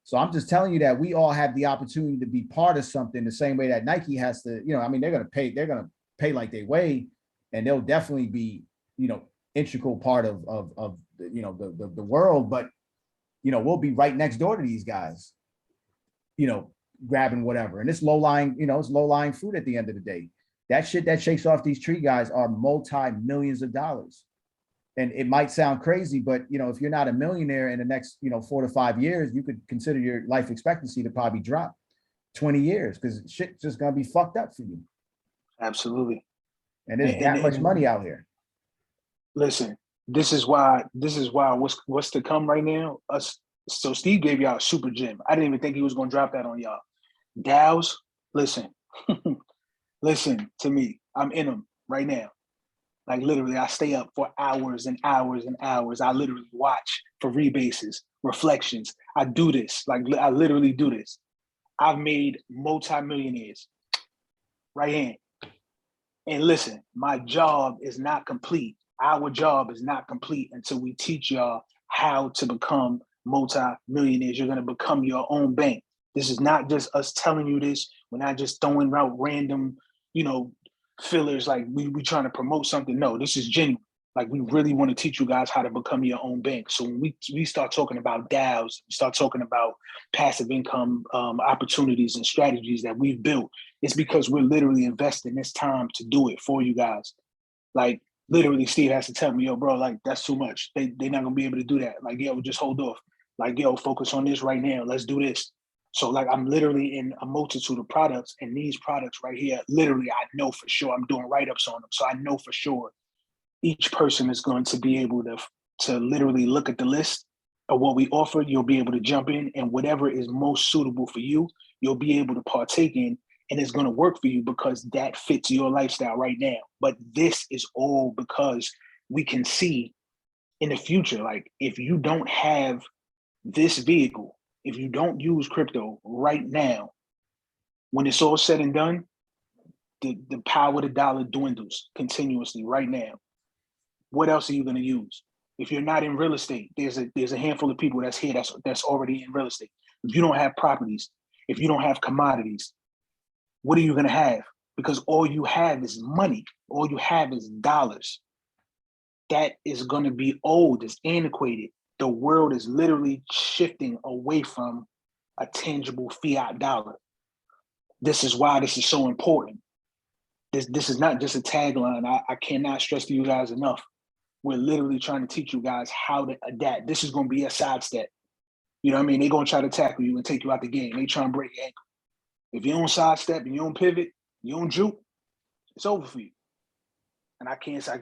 So I'm just telling you that we all have the opportunity to be part of something the same way that Nike has to, you know, I mean, they're going to pay like they weigh, and they'll definitely be, you know, integral part of you know, the world, but, you know, we'll be right next door to these guys, you know, grabbing whatever. And it's low-lying, you know, it's low-lying fruit at the end of the day. That shit that shakes off these tree guys are multi-millions of dollars. And it might sound crazy, but if you're not a millionaire in the next 4 to 5 years, you could consider your life expectancy to probably drop 20 years because shit's just gonna be fucked up for you. Absolutely. And there's that much money out here. Listen, this is why what's to come right now. So Steve gave y'all a super gem. I didn't even think he was gonna drop that on y'all. DAOs, listen, listen to me. I'm in them right now. Like literally, I stay up for hours and hours and hours. I literally watch for rebases, reflections. I do this. Like I literally do this. I've made multi-millionaires right hand. And listen, my job is not complete. Our job is not complete until we teach y'all how to become multi-millionaires. You're going to become your own bank. This is not just us telling you this. We're not just throwing out random, fillers like we trying to promote something. No, this is genuine. Like we really want to teach you guys how to become your own bank. So when we start talking about DAOs, start talking about passive income opportunities and strategies that we've built, it's because we're literally investing this time to do it for you guys. Like literally, Steve has to tell me, yo, bro, like that's too much. They're not gonna be able to do that. Like, yo, just hold off. Like, yo, focus on this right now. Let's do this. So like I'm literally in a multitude of products, and these products right here, literally, I know for sure I'm doing write-ups on them. So I know for sure each person is going to be able to literally look at the list of what we offer. You'll be able to jump in, and whatever is most suitable for you, you'll be able to partake in, and it's going to work for you because that fits your lifestyle right now. But this is all because we can see in the future, like if you don't have this vehicle, if you don't use crypto right now, when it's all said and done, the power of the dollar dwindles continuously right now. What else are you going to use? If you're not in real estate, there's a handful of people that's here that's already in real estate. If you don't have properties, if you don't have commodities, what are you going to have? Because all you have is money. All you have is dollars. That is going to be old. It's antiquated. The world is literally shifting away from a tangible fiat dollar. This is why this is so important. This is not just a tagline. I cannot stress to you guys enough. We're literally trying to teach you guys how to adapt. This is going to be a sidestep. You know what I mean? They're going to try to tackle you and take you out the game. They try and break your ankle. If you don't sidestep and you don't pivot, you don't juke, it's over for you. And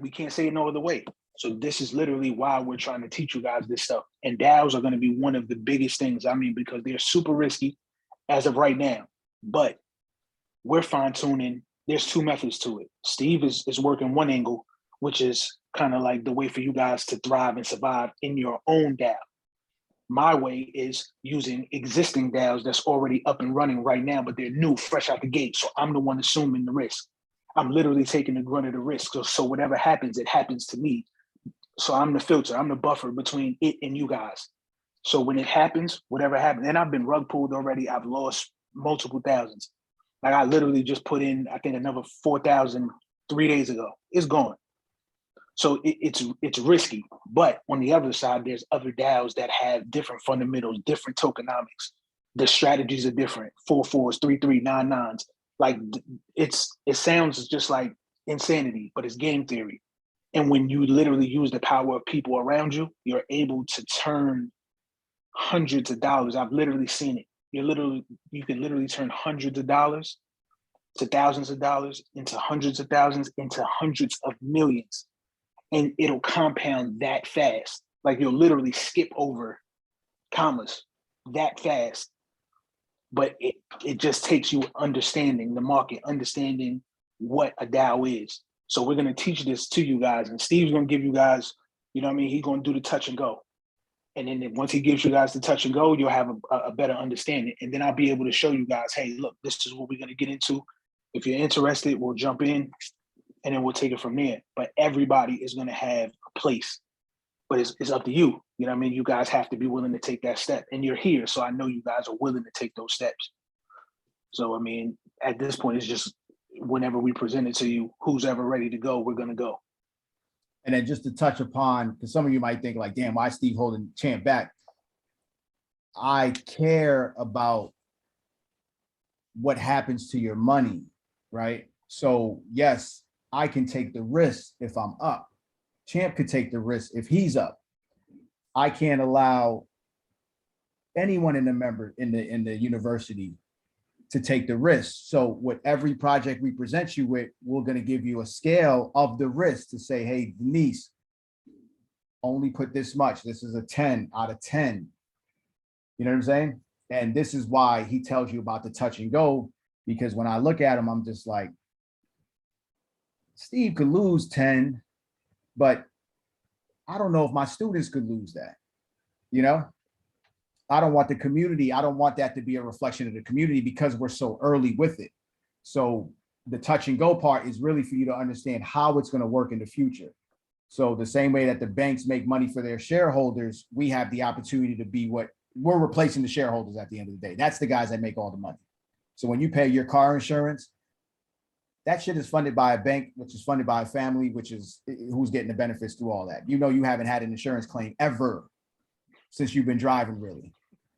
we can't say it no other way. So this is literally why we're trying to teach you guys this stuff. And DAOs are going to be one of the biggest things. I mean, because they're super risky as of right now. But we're fine tuning. There's two methods to it. Steve is working one angle, which is kind of like the way for you guys to thrive and survive in your own DAO. My way is using existing DAOs that's already up and running right now, but they're new, fresh out the gate. So I'm the one assuming the risk. I'm literally taking the grunt of the risk. So whatever happens, it happens to me. So I'm the filter. I'm the buffer between it and you guys. So when it happens, whatever happens, and I've been rug pulled already. I've lost multiple thousands. Like I literally just put in, I think another 4,000 3 days ago. It's gone. So it's risky. But on the other side, there's other DAOs that have different fundamentals, different tokenomics. The strategies are different. 4/4s, 3/3, 9/9s. Like it sounds just like insanity, but it's game theory. And when you literally use the power of people around you, you're able to turn hundreds of dollars. I've literally seen it. You can literally turn hundreds of dollars to thousands of dollars into hundreds of thousands into hundreds of millions. And it'll compound that fast. Like you'll literally skip over commas that fast. But it just takes you understanding the market, understanding what a DAO is. So we're going to teach this to you guys, and Steve's going to give you guys, you know what I mean? He's going to do the touch and go. And then once he gives you guys the touch and go, you'll have a better understanding. And then I'll be able to show you guys, hey, look, this is what we're going to get into. If you're interested, we'll jump in and then we'll take it from there. But everybody is going to have a place. But it's up to you. You know what I mean? You guys have to be willing to take that step. And you're here, so I know you guys are willing to take those steps. So, I mean, at this point, it's just whenever we present it to you, who's ever ready to go, we're going to go. And then just to touch upon, because some of you might think like, damn, why is Steve holding Champ back? I care about what happens to your money, right? So yes, I can take the risk if I'm up, Champ could take the risk if he's up. I can't allow anyone in the university to take the risk. So with every project we present you with, we're going to give you a scale of the risk to say, hey, Denise, only put this much. This is a 10 out of 10. You know what I'm saying? And this is why he tells you about the touch and go, because when I look at him, I'm just like, Steve could lose 10, but I don't know if my students could lose that. You know, I don't want the community. I don't want that to be a reflection of the community because we're so early with it. So the touch and go part is really for you to understand how it's going to work in the future. So the same way that the banks make money for their shareholders, we have the opportunity to be what we're replacing the shareholders at the end of the day. That's the guys that make all the money. So when you pay your car insurance, that shit is funded by a bank, which is funded by a family, which is who's getting the benefits through all that. You know, you haven't had an insurance claim ever since you've been driving, really,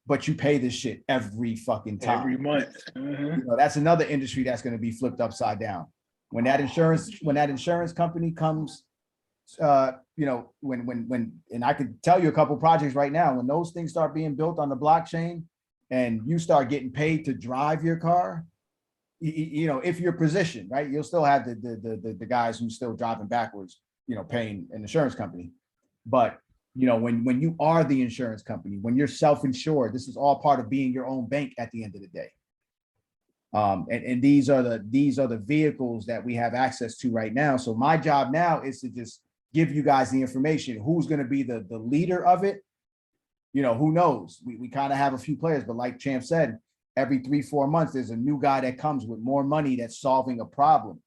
but you pay this shit every fucking time. Every month. You know, that's another industry that's going to be flipped upside down. When that insurance company comes, you know, when, and I could tell you a couple projects right now, when those things start being built on the blockchain and you start getting paid to drive your car, you know, if you're positioned, right, you'll still have the guys who's still driving backwards, you know, paying an insurance company. But, you know, when you are the insurance company, when you're self-insured, this is all part of being your own bank at the end of the day. And these are the vehicles that we have access to right now. So my job now is to just give you guys the information. Who's going to be the leader of it? You know, who knows? We kind of have a few players, but like Champ said, every 3-4 months, there's a new guy that comes with more money that's solving a problem.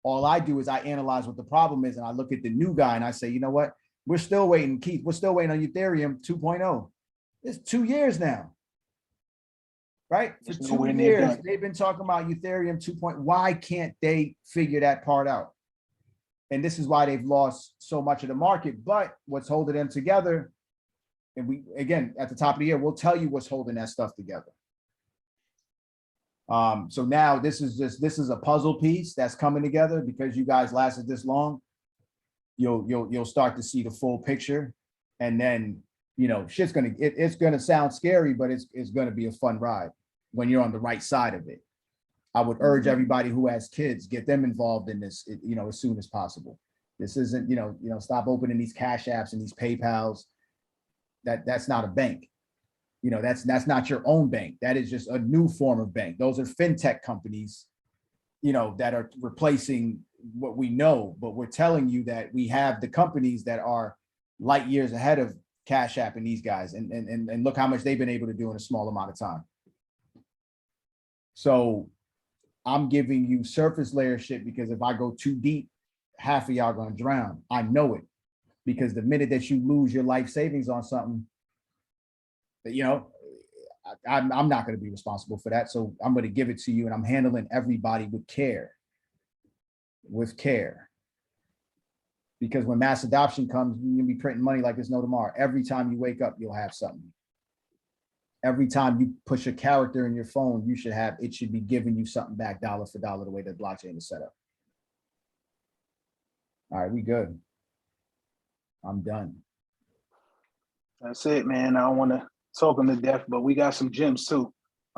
All I do is I analyze what the problem is, and I look at the new guy and I say, you know what? We're still waiting, Keith. We're still waiting on Ethereum 2.0. It's 2 years now, right? For 2 years, they've been talking about Ethereum 2.0. Why can't they figure that part out? And this is why they've lost so much of the market. But what's holding them together, and we, again, at the top of the year, we'll tell you what's holding that stuff together. So now this is a puzzle piece that's coming together because you guys lasted this long. You'll start to see the full picture, and then, you know, shit's it's gonna sound scary, but it's gonna be a fun ride when you're on the right side of it. I would urge everybody who has kids, get them involved in this, you know, as soon as possible. This isn't, you know, stop opening these Cash Apps and these PayPals. That's not a bank. You know, that's not your own bank. That is just a new form of bank. Those are fintech companies, you know, that are replacing what we know, but we're telling you that we have the companies that are light years ahead of Cash App and these guys, and look how much they've been able to do in a small amount of time. So I'm giving you surface layer shit because if I go too deep, half of y'all gonna drown. I know it, because the minute that you lose your life savings on something, you know, I'm not going to be responsible for that. So I'm going to give it to you, and I'm handling everybody with care. Because when mass adoption comes, you're going to be printing money like there's no tomorrow. Every time you wake up, you'll have something. Every time you push a character in your phone, it should be giving you something back dollar for dollar, the way the blockchain is set up. All right, we good. I'm done. That's it, man. I don't want to talk them to death, but we got some gems too.